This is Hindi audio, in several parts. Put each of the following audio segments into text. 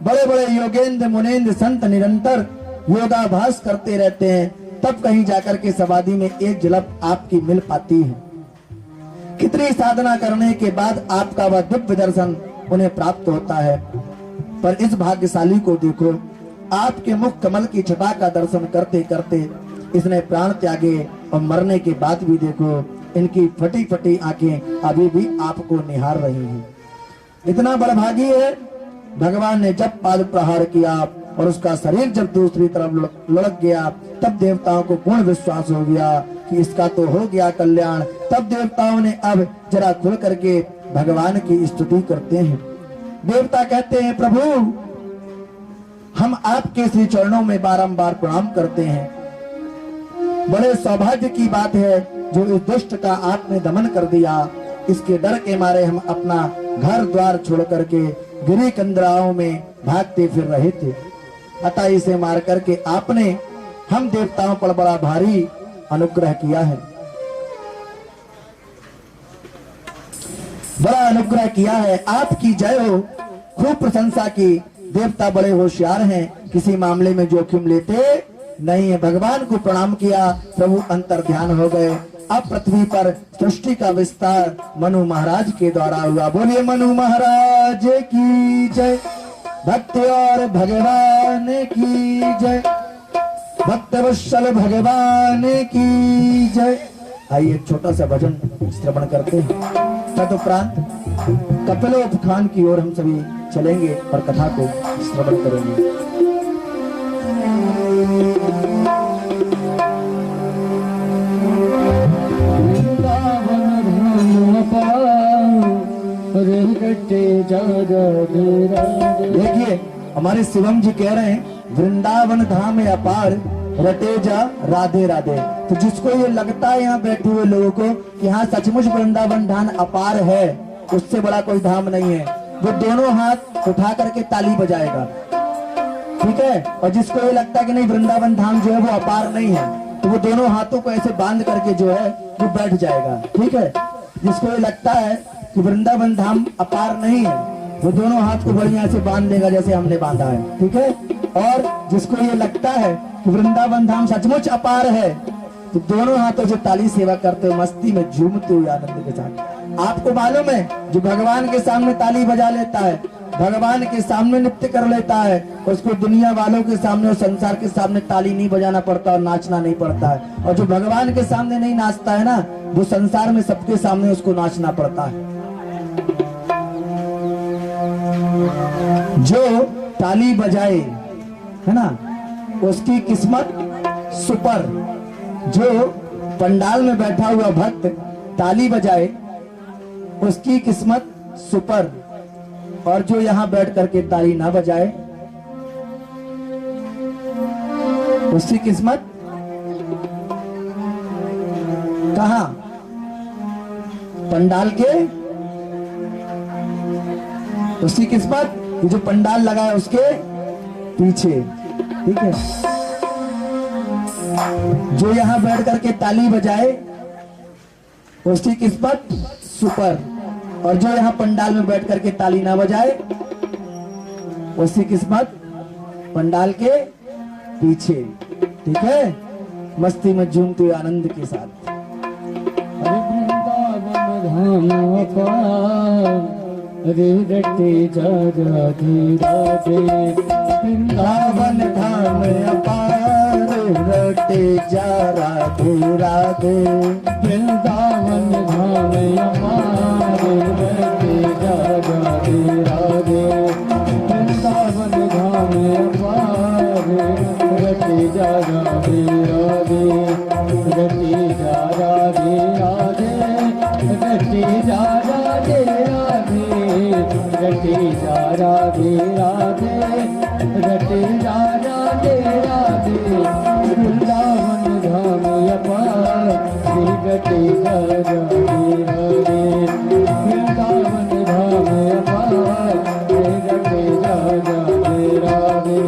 बड़े बड़े योगेंद्र मुनेन्द्र संत निरंतर योगाभ्यास करते रहते हैं, तब कहीं जाकर के समाधि में एक झलक आपकी मिल पाती है। कितनी साधना करने के बाद आपका वह दिव्य दर्शन उन्हें प्राप्त होता है। पर इस भाग्यशाली को देखो, आपके मुख कमल की छटा का दर्शन करते करते इसने प्राण त्यागे और मरने के बाद भी देखो इनकी फटी फटी आंखें अभी भी आपको निहार रही हैं। इतना बड़भागी है, भगवान ने जब पाद प्रहार किया और उसका शरीर जब दूसरी तरफ लुढ़क गया, तब देवताओं को पूर्ण विश्वास हो गया कि इसका तो हो गया कल्याण। तब देवताओं ने अब जरा खुल करके भगवान की स्तुति करते हैं। देवता कहते हैं, प्रभु हम आपके श्री चरणों में बारंबार प्रणाम करते हैं। बड़े सौभाग्य की बात है जो इस दुष्ट का आपने दमन कर दिया। इसके डर के मारे हम अपना घर द्वार छोड़ करके गिरी कंदराओं में भागते फिर रहे थे, अतः इसे मार करके आपने हम देवताओं पर बड़ा भारी अनुग्रह किया है, बड़ा अनुग्रह किया है। आपकी जय हो, खूब प्रशंसा की। देवता बड़े होशियार हैं, किसी मामले में जोखिम लेते नहीं है। भगवान को प्रणाम किया, प्रभु अंतर ध्यान हो गए। अब पृथ्वी पर सृष्टि का विस्तार मनु महाराज के द्वारा हुआ। बोलिए मनु महाराज की जय, भक्त और भगवान की जय, भक्त वत्सल भगवान की जय। आइए एक छोटा सा भजन श्रवण करते हैं, तदुपरांत कपिलोत्थान की ओर हम सभी चलेंगे और कथा को श्रवण करेंगे। देखिए हमारे शिवम जी कह रहे हैं, वृंदावन धाम अपार रटे जा राधे राधे। तो जिसको ये लगता है यहाँ बैठे हुए लोगों को कि हाँ सचमुच वृंदावन धाम अपार है, उससे बड़ा कोई धाम नहीं है, वो दोनों हाथ उठा करके ताली बजाएगा, ठीक है। और जिसको ये लगता है कि नहीं वृंदावन धाम जो है वो अपार नहीं है, तो वो दोनों हाथों को ऐसे बांध करके जो है वो बैठ जाएगा, ठीक है। जिसको ये लगता है कि वृंदावन धाम अपार नहीं है, वो दोनों हाथ को बढ़िया से बांध देगा जैसे हमने बांधा है, ठीक है। और जिसको ये लगता है कि वृंदावन धाम सचमुच अपार है, तो दोनों हाथों से ताली सेवा करते हुए मस्ती में झूमते हुए आनंद के साथ। आपको मालूम है जो भगवान के सामने ताली बजा लेता है, भगवान के सामने नृत्य कर लेता है, उसको दुनिया वालों के सामने और संसार के सामने ताली नहीं बजाना पड़ता और नाचना नहीं पड़ता है। और जो भगवान के सामने नहीं नाचता है ना, वो संसार में सबके सामने उसको नाचना पड़ता है। जो ताली बजाए है ना, उसकी किस्मत सुपर। जो पंडाल में बैठा हुआ भक्त ताली बजाए, उसकी किस्मत सुपर। और जो यहाँ बैठ करके ताली ना बजाए, उसकी किस्मत कहाँ? पंडाल के, उसकी किस्मत जो पंडाल लगा है उसके पीछे, ठीक है। जो यहाँ बैठ करके ताली बजाए, उसकी किस्मत सुपर। और जो यहाँ पंडाल में बैठ करके ताली ना बजाए, उसकी किस्मत पंडाल के पीछे, ठीक है। मस्ती में झूमते हुए आनंद के साथ। रे रटे जा राधे राधे, वृंदावन धाम अपार रटे जा राधे राधे, वृंदावन धाम अपार रटे जा राधे राधे, वृंदावन धाम अपार रटे जा राधे राधे, रटे जा राधे राधे, रटे जा राधे राधे, रटे जा राधे राधे, रटे जा राधे राधे, वृंदावन धाम अपार रटे जा राधे राधे, वृंदावन धाम अपार रटे जा राधे राधे।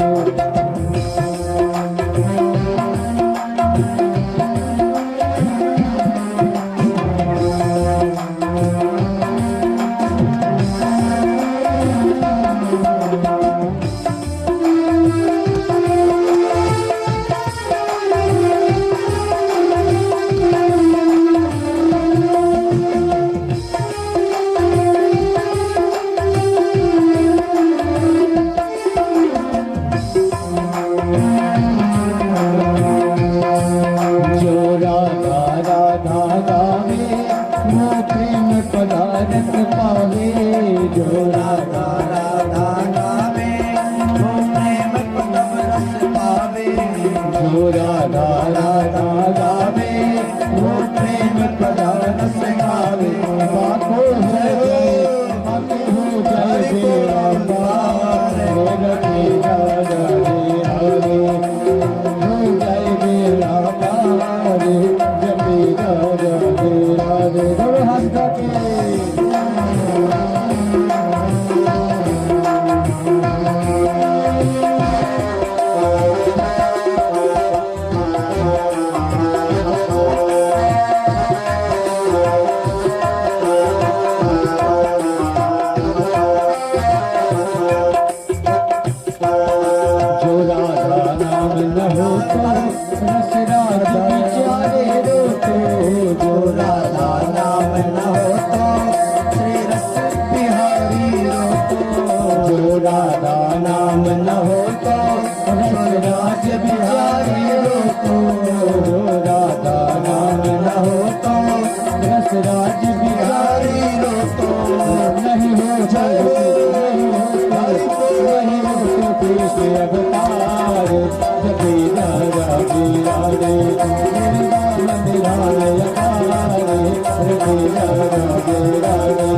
वृंदावन धाम अपार तेरा राधे राधे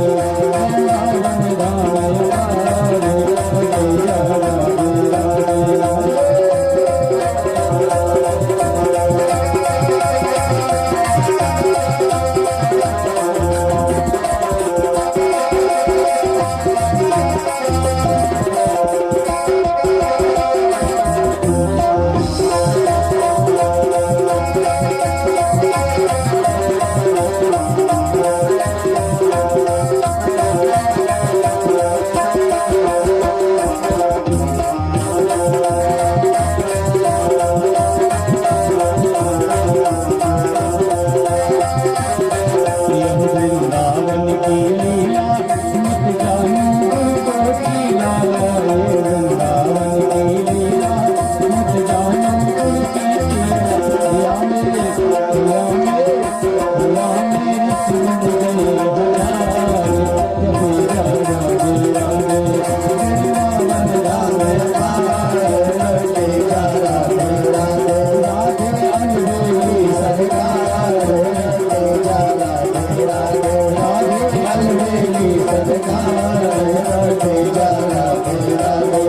वृंदावन धाम अपार तेरा राधे राधे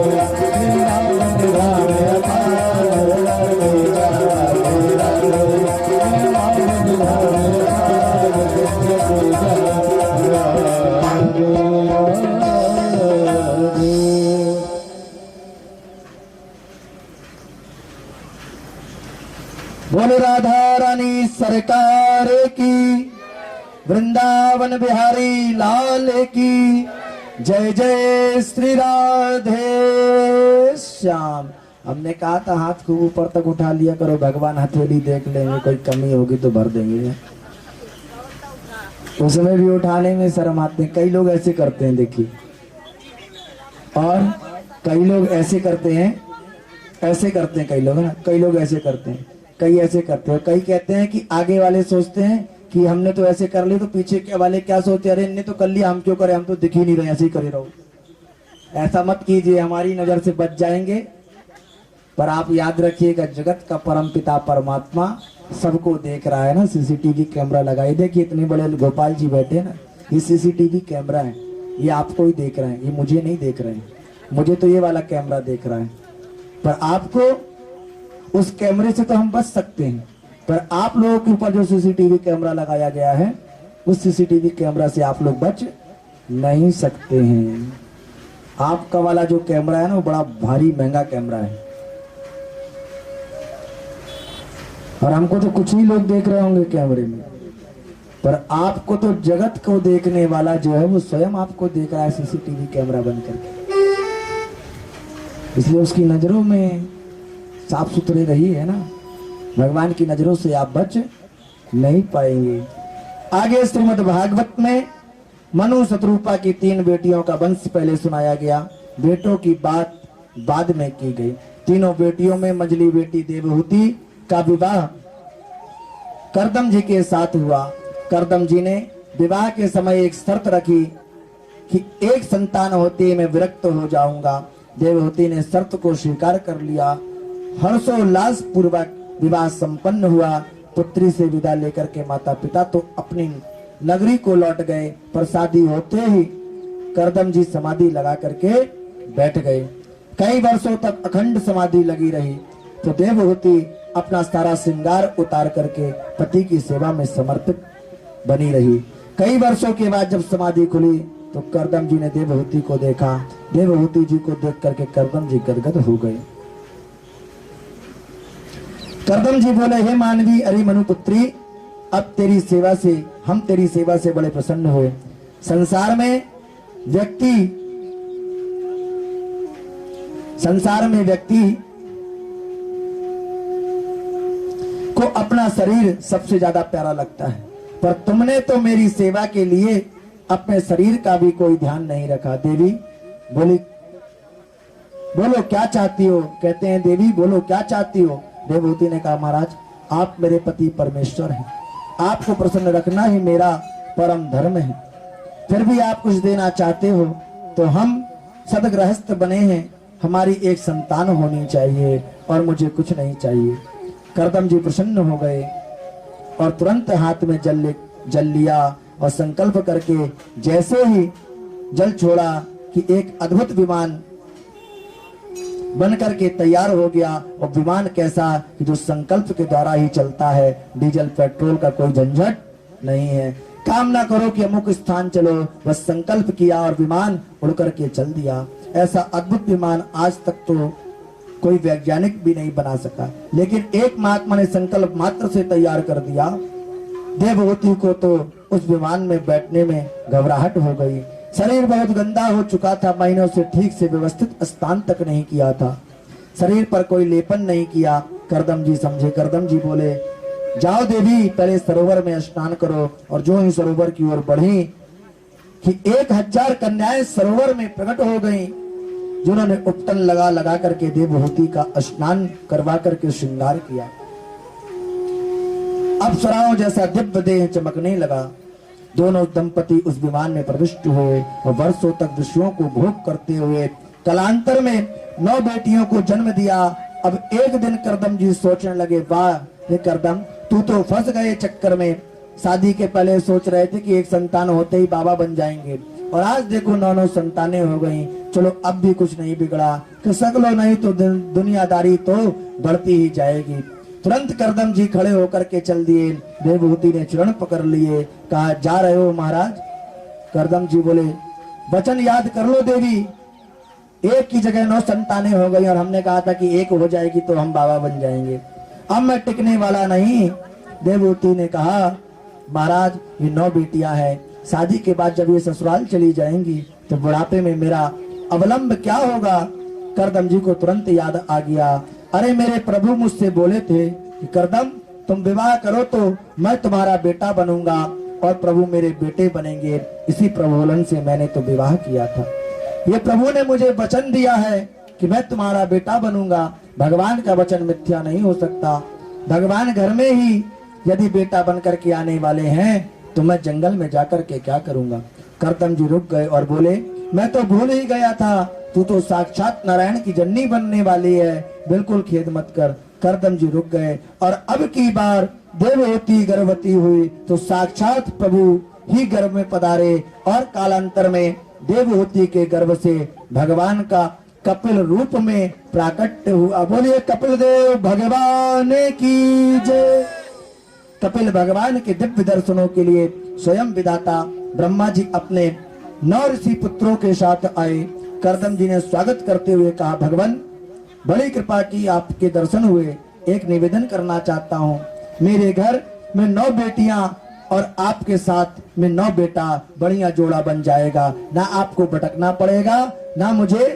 बोलो राधा रानी सरकार की, वृंदावन बिहारी लाल की जय जय श्री राधे श्याम। हमने कहा था हाथ को ऊपर तक उठा लिया करो, भगवान हथेली देख लेंगे, कोई कमी होगी तो भर देंगे। उसमें भी उठाने में शर्म आते हैं, कई लोग ऐसे करते हैं देखिए, और कई लोग ऐसे करते हैं, ऐसे करते हैं कई लोग ना, कई लोग ऐसे करते हैं, कई ऐसे करते हैं, कई कहते हैं कि आगे वाले सोचते हैं कि हमने तो ऐसे कर लिया तो पीछे के वाले क्या सोचते हैं, अरे इनने तो कर लिया हम क्यों करें, हम तो दिख ही नहीं रहे, ऐसे ही करे रहो। ऐसा मत कीजिए, हमारी नजर से बच जाएंगे। पर आप याद रखिएगा, जगत का परम पिता परमात्मा सबको देख रहा है ना। सीसीटीवी कैमरा लगाई, देखिए इतने बड़े गोपाल जी बैठे ना, ये सीसीटीवी कैमरा है, ये आपको ही देख रहे हैं, ये मुझे नहीं देख रहे हैं, मुझे तो ये वाला कैमरा देख रहा है। पर आपको उस कैमरे से तो हम बच सकते हैं, पर आप लोगों के ऊपर जो सीसीटीवी कैमरा लगाया गया है, उस सीसीटीवी कैमरा से आप लोग बच नहीं सकते हैं। आपका वाला जो कैमरा है ना, वो बड़ा भारी महंगा कैमरा है, और हमको तो कुछ ही लोग देख रहे होंगे कैमरे में, पर आपको तो जगत को देखने वाला जो है वो स्वयं आपको देख रहा है सीसीटीवी कैमरा बन करके। इसलिए उसकी नजरों में साफ सुथरे रही है ना, भगवान की नजरों से आप बच नहीं पाएंगे। आगे श्रीमद् भागवत में मनु शत्रुपा की 3 बेटियों का वंश पहले सुनाया गया, बेटों की बात बाद में की गई। तीनों बेटियों में मंझली बेटी देवहूति का विवाह करदम जी के साथ हुआ। करदम जी ने विवाह के समय एक शर्त रखी कि एक संतान होते मैं विरक्त हो जाऊंगा। देवहूति ने शर्त को स्वीकार कर लिया। हर्षोल्लास पूर्वक विवाह संपन्न हुआ। पुत्री से विदा लेकर के माता पिता तो अपनी नगरी को लौट गए, पर शादी होते ही करदम जी समाधि लगा करके बैठ गए। कई वर्षों तक अखंड समाधि लगी रही, तो देवहूति अपना सारा श्रृंगार उतार करके पति की सेवा में समर्पित बनी रही। कई वर्षों के बाद जब समाधि खुली तो करदम जी ने देवहूति को देखा। देवहूति जी को देख करके करदम जी गदगद हो गए। करदम जी बोले, हे मानवी, अरे मनुपुत्री, अब तेरी सेवा से हम तेरी सेवा से बड़े प्रसन्न हुए। संसार में व्यक्ति को अपना शरीर सबसे ज्यादा प्यारा लगता है, पर तुमने तो मेरी सेवा के लिए अपने शरीर का भी कोई ध्यान नहीं रखा। देवी बोली, बोलो क्या चाहती हो? कहते हैं देवी बोलो क्या चाहती हो? देवहूति ने कहा, महाराज आप मेरे पति परमेश्वर हैं, आपको प्रसन्न रखना ही मेरा परम धर्म है। फिर भी आप कुछ देना चाहते हो तो हम सदगृहस्थ बने हैं, हमारी एक संतान होनी चाहिए और मुझे कुछ नहीं चाहिए। करदम जी प्रसन्न हो गए और तुरंत हाथ में जल लिया और संकल्प करके जैसे ही जल छोड़ा कि एक अद्भुत विमान बन करके तैयार हो गया। और विमान कैसा कि जो संकल्प के द्वारा ही चलता है, डीजल पेट्रोल का कोई झंझट नहीं है। काम ना करो कि अमुक स्थान चलो, बस संकल्प किया और विमान उड़ करके चल दिया। ऐसा अद्भुत विमान आज तक तो कोई वैज्ञानिक भी नहीं बना सका, लेकिन एक महात्मा ने संकल्प मात्र से तैयार कर दिया। देवहूति को तो उस विमान में बैठने में घबराहट हो गई। शरीर बहुत गंदा हो चुका था, महीनों से ठीक से व्यवस्थित स्नान तक नहीं किया था, शरीर पर कोई लेपन नहीं किया। करदम जी समझे, करदम जी बोले जाओ देवी पहले सरोवर में स्नान करो। और जो ही सरोवर की ओर बढ़ी कि 1000 कन्याएं सरोवर में प्रकट हो गईं, जिन्होंने उपटन लगा करके देवहूति का स्नान करवा करके श्रृंगार किया। अप्सराओं जैसा दिव्य देह चमकने लगा। दोनों दंपति उस विमान में प्रविष्ट हुए और वर्षों तक विषयों को भोग करते हुए कालांतर में 9 बेटियों को जन्म दिया। अब एक दिन करदम जी सोचने लगे, वाह ये करदम, तू तो फंस गए चक्कर में। शादी के पहले सोच रहे थे कि एक संतान होते ही बाबा बन जाएंगे, और आज देखो 9 संतानें हो गई। चलो अब भी कुछ नहीं बिगड़ा, कि सकलो नहीं तो दुनियादारी तो बढ़ती ही जाएगी। तुरंत करदम जी खड़े होकर के चल दिए। देवहूति ने चरण पकड़ लिए, कहा जा रहे हो महाराज? करदम जी बोले वचन याद कर लो देवी, एक की जगह 9 संतानें हो गई और हमने कहा था कि एक हो जाएगी तो हम बाबा बन जाएंगे, अब मैं टिकने वाला नहीं। देवहूति ने कहा महाराज ये 9 बेटियां हैं, शादी के बाद जब ये ससुराल चली जाएंगी तो बुढ़ापे में मेरा अवलंब क्या होगा? करदम जी को तुरंत याद आ गया, अरे मेरे प्रभु मुझसे बोले थे कि करदम तुम विवाह करो तो मैं तुम्हारा बेटा बनूंगा और प्रभु मेरे बेटे बनेंगे। इसी प्रभुलन से मैंने तो विवाह किया था। ये प्रभु ने मुझे वचन दिया है कि मैं तुम्हारा बेटा बनूंगा। भगवान का वचन मिथ्या नहीं हो सकता। भगवान घर में ही यदि बेटा बन करके आने वाले हैं तो मैं जंगल में जाकर के क्या करूंगा? करदम जी रुक गए और बोले मैं तो भूल ही गया था, तू तो साक्षात नारायण की जननी बनने वाली है, बिल्कुल खेद मत कर। करदम जी रुक गए और अब की बार देवहूति गर्भवती हुई तो साक्षात प्रभु ही गर्भ में पधारे और कालांतर में देवहूति के गर्भ से भगवान का कपिल रूप में प्राकट्य हुआ। बोलिए कपिल देव भगवान की जय। कपिल भगवान के दिव्य दर्शनों के लिए स्वयं विधाता ब्रह्मा जी अपने 9 ऋषि पुत्रों के साथ आए। करदम जी ने स्वागत करते हुए कहा भगवान बड़ी कृपा की, आपके दर्शन हुए, एक निवेदन करना चाहता हूँ। मेरे घर में 9 बेटियां और आपके साथ में 9 बेटा, बढ़िया जोड़ा बन जाएगा, ना आपको भटकना पड़ेगा ना मुझे।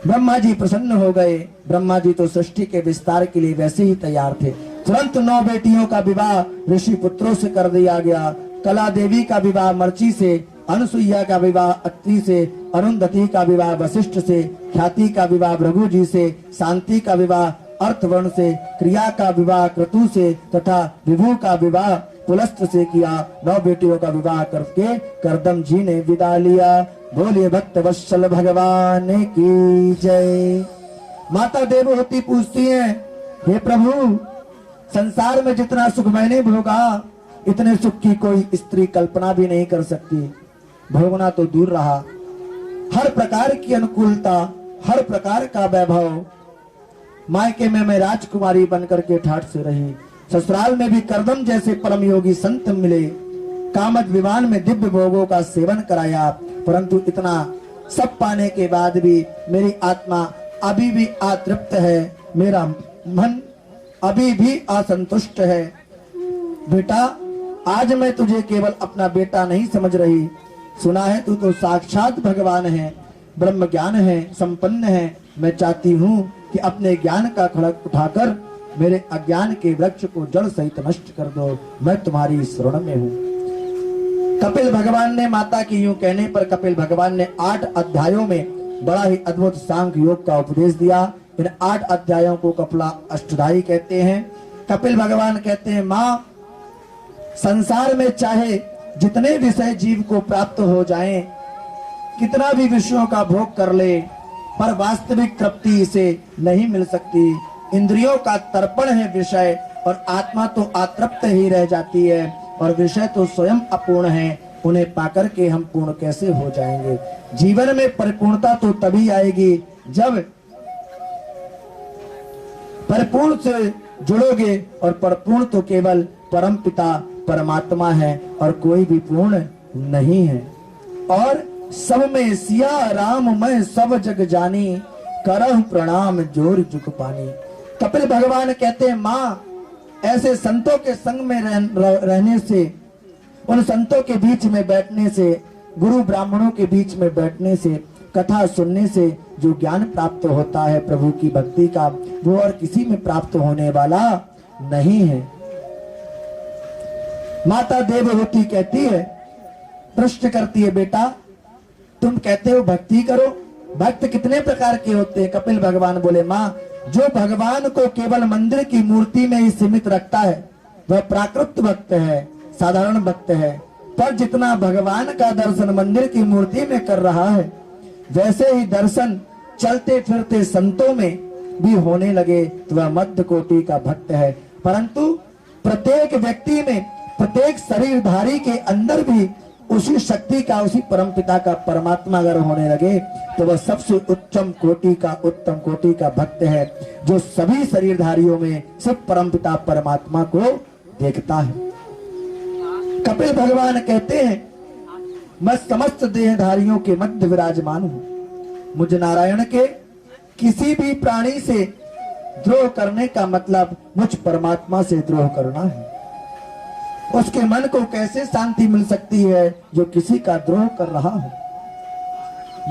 ब्रह्मा जी प्रसन्न हो गए। ब्रह्मा जी तो सृष्टि के विस्तार के लिए वैसे ही तैयार थे। तुरंत 9 बेटियों का विवाह ऋषि पुत्रों से कर दिया गया। कला देवी का विवाह मर्ची से, अनुसुईया का विवाह अत्रि से, अरुंधति का विवाह वशिष्ठ से, ख्याति का विवाह भृगु जी से, शांति का विवाह अर्थवर्ण से, क्रिया का विवाह क्रतु से तथा विभु का विवाह पुलस्त से किया। 9 बेटियों का विवाह करके करदम जी ने विदा लिया। बोलिए भक्त वत्सल भगवान की जय। माता देवहूति पूछती हैं, हे प्रभु संसार में जितना सुख मैंने भोगा, इतने सुख की कोई स्त्री कल्पना भी नहीं कर सकती। भोगना तो दूर रहा, हर प्रकार की अनुकूलता, हर प्रकार का वैभव, मायके में मैं राजकुमारी बनकर के ठाठ से रही, ससुराल में भी करदम जैसे परम योगी संत मिले, कामद विमान में दिव्य भोगों का सेवन कराया, परंतु इतना सब पाने के बाद भी मेरी आत्मा अभी भी अतृप्त है, मेरा मन अभी भी असंतुष्ट है। बेटा आज मैं तुझे केवल अपना बेटा नहीं समझ रही, सुना है तू तो साक्षात भगवान है, ब्रह्म ज्ञान है, संपन्न है। मैं चाहती हूँ कि अपने ज्ञान का खड़ग उठाकर मेरे अज्ञान के वृक्ष को जड़ सहित नष्ट कर दो, मैं तुम्हारी शरण में हूँ। कपिल भगवान ने माता की यूं कहने पर कपिल भगवान ने 8 अध्यायों में बड़ा ही अद्भुत सांख्य योग का उपदेश दिया। इन 8 अध्यायों को कपिला अष्टधाई कहते हैं। कपिल भगवान कहते हैं माँ संसार में चाहे जितने विषय जीव को प्राप्त हो जाएं, कितना भी विषयों का भोग कर ले, पर वास्तविक तृप्ति इसे नहीं मिल सकती। इंद्रियों का तर्पण है विषय, और आत्मा तो अतृप्त ही रह जाती है, और विषय तो स्वयं अपूर्ण है। उन्हें पाकर के हम पूर्ण कैसे हो जाएंगे? जीवन में परिपूर्णता तो तभी आएगी जब परिपूर्ण से जुड़ोगे, और परिपूर्ण तो केवल परम पिता परमात्मा है, और कोई भी पूर्ण नहीं है। और सब में सिया राम मैं सब जग जानी, करहु प्रणाम जोर जुग पानी। कपिल भगवान कहते हैं, माँ ऐसे संतों के संग में रहने से, उन संतों के बीच में बैठने से, गुरु ब्राह्मणों के बीच में बैठने से, कथा सुनने से जो ज्ञान प्राप्त होता है प्रभु की भक्ति का, वो और किसी में प्राप्त होने वाला नहीं है। माता देवहूति कहती है, प्रश्न करती है, बेटा तुम कहते हो भक्ति करो, भक्त कितने प्रकार के होते हैं? कपिल भगवान बोले, माँ जो भगवान को केवल मंदिर की मूर्ति में ही सीमित रखता है वह प्राकृत भक्त है, साधारण भक्त है। पर जितना भगवान का दर्शन मंदिर की मूर्ति में कर रहा है, वैसे ही दर्शन चलते फिरते संतों में भी होने लगे तो वह मध्य कोटि का भक्त है। परंतु प्रत्येक व्यक्ति में, प्रत्येक शरीरधारी के अंदर भी उसी शक्ति का, उसी परमपिता का परमात्मा अगर होने लगे तो वह सबसे उत्तम कोटि का, उत्तम कोटि का भक्त है, जो सभी शरीरधारियों में सब परमपिता परमात्मा को देखता है। कपिल भगवान कहते हैं, मैं समस्त देहधारियों के मध्य विराजमान हूं। मुझ नारायण के किसी भी प्राणी से द्रोह करने का मतलब मुझ परमात्मा से द्रोह करना है। उसके मन को कैसे शांति मिल सकती है जो किसी का द्रोह कर रहा हो?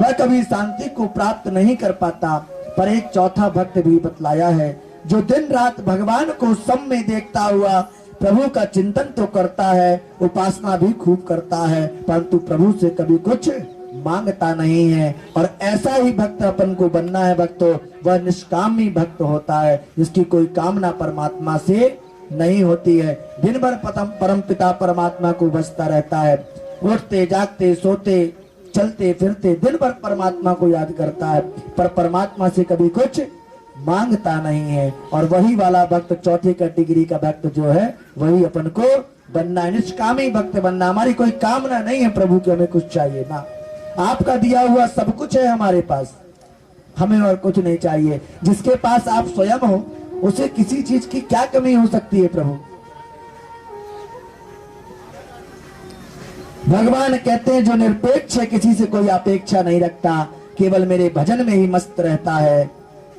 वह कभी शांति को प्राप्त नहीं कर पाता। पर एक चौथा भक्त भी बतलाया है, जो दिन रात भगवान को सब में देखता हुआ प्रभु का चिंतन तो करता है, उपासना भी खूब करता है, परंतु प्रभु से कभी कुछ मांगता नहीं है। और ऐसा ही भक्त अपन को बनना है। भक्तों, वह निष्कामी भक्त होता है, जिसकी कोई कामना परमात्मा से नहीं होती है। दिन भर परम पिता परमात्मा को बसता रहता है, उठते जागते सोते चलते फिरते दिन भर परमात्मा को याद करता है, पर परमात्मा से कभी कुछ मांगता नहीं है। और वही वाला भक्त, चौथी कैटेगरी का भक्त जो है, वही अपन को बनना है, निष्कामी भक्त बनना। हमारी कोई कामना नहीं है प्रभु की हमें कुछ चाहिए ना, आपका दिया हुआ सब कुछ है हमारे पास, हमें और कुछ नहीं चाहिए। जिसके पास आप स्वयं हो उसे किसी चीज की क्या कमी हो सकती है? प्रभु भगवान कहते हैं, जो निरपेक्ष है, किसी से कोई अपेक्षा नहीं रखता, केवल मेरे भजन में ही मस्त रहता है,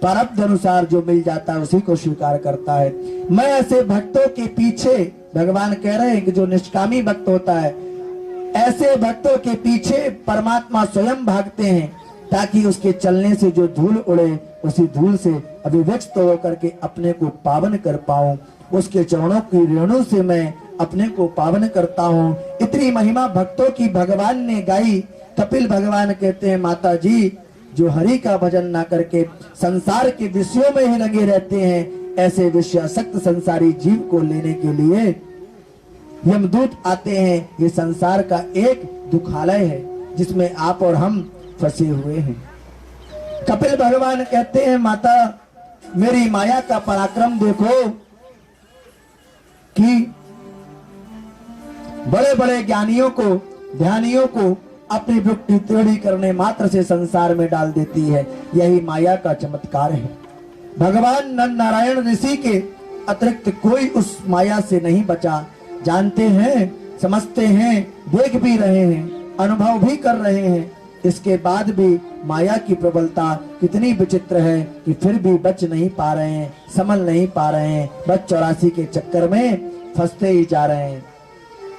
प्रारब्ध अनुसार जो मिल जाता है उसी को स्वीकार करता है। मैं ऐसे भक्तों के पीछे, भगवान कह रहे हैं कि जो निष्कामी भक्त होता है, ऐसे भक्तों के पीछे परमात्मा स्वयं भागते हैं, ताकि उसके चलने से जो धूल उड़े उसी धूल से अभिव्यक्त होकर के अपने को पावन कर पाऊं। उसके चरणों की रेणु से मैं अपने को पावन करता हूं। इतनी महिमा भक्तों की भगवान ने गाई। कपिल भगवान कहते हैं, माता जी जो हरि का भजन ना करके संसार के विषयों में ही लगे रहते हैं, ऐसे विषयासक्त संसारी जीव को लेने के लिए यमदूत आते हैं। ये संसार का एक दुखालय है जिसमें आप और हम फंसे हुए हैं। कपिल भगवान कहते हैं, माता मेरी माया का पराक्रम देखो कि बड़े बड़े ज्ञानियों को, ध्यानियों को अपनी वृत्ति टेढ़ी करने मात्र से संसार में डाल देती है। यही माया का चमत्कार है। भगवान नर नारायण ऋषि के अतिरिक्त कोई उस माया से नहीं बचा। जानते हैं, समझते हैं, देख भी रहे हैं, अनुभव भी कर रहे हैं, इसके बाद भी माया की प्रबलता कितनी विचित्र है कि फिर भी बच नहीं पा रहे हैं, संभल नहीं पा रहे हैं, बस 84 के चक्कर में फंसते ही जा रहे हैं।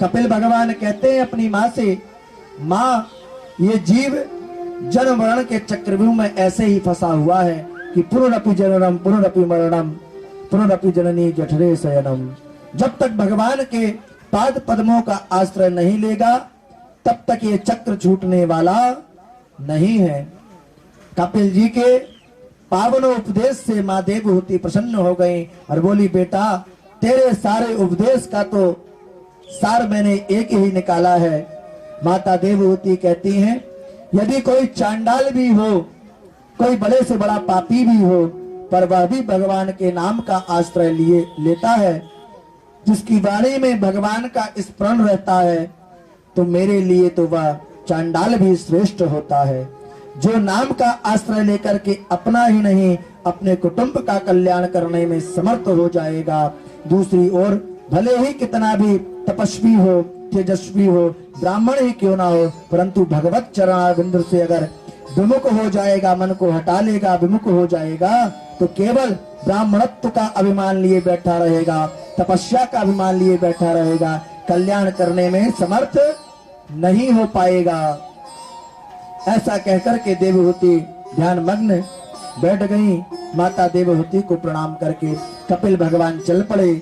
कपिल भगवान कहते हैं अपनी माँ से, माँ ये जीव जन्म मरण के चक्रव्यूह में ऐसे ही फंसा हुआ है कि पुनरपि जननम पुनरपि मरणम पुनरपि जननी जठरे शयनम। जब तक भगवान के पाद पद्मों का आश्रय नहीं लेगा तब तक ये चक्र छूटने वाला नहीं है। कपिल जी के पावन उपदेश से माँ देवहूति प्रसन्न हो गई और बोली, बेटा तेरे सारे उपदेश का तो सार मैंने एक ही निकाला है। माता देवहूति कहती हैं, यदि कोई चांडाल भी हो, कोई बड़े से बड़ा पापी भी हो, पर वह भी भगवान के नाम का आश्रय लिए लेता है। जिसकी वाणी में भगवान का स्मरण रहता है तो मेरे लिए तो वह चांडाल भी श्रेष्ठ होता है। जो नाम का आश्रय लेकर के अपना ही नहीं अपने कुटुंब का कल्याण करने में समर्थ हो जाएगा, दूसरी ओर भले ही कितना भी तपस्वी हो, तेजस्वी हो, ब्राह्मण ही क्यों ना हो, परंतु भगवत चरणारविंद से अगर विमुख हो जाएगा, मन को हटा लेगा, विमुख हो जाएगा, तो केवल ब्राह्मणत्व का अभिमान लिए बैठा रहेगा, तपस्या का अभिमान लिए बैठा रहेगा, कल्याण करने में समर्थ नहीं हो पाएगा। ऐसा कहकर के देवहूति ध्यान मग्न बैठ गई। माता देवहूति को प्रणाम करके कपिल भगवान चल पड़े।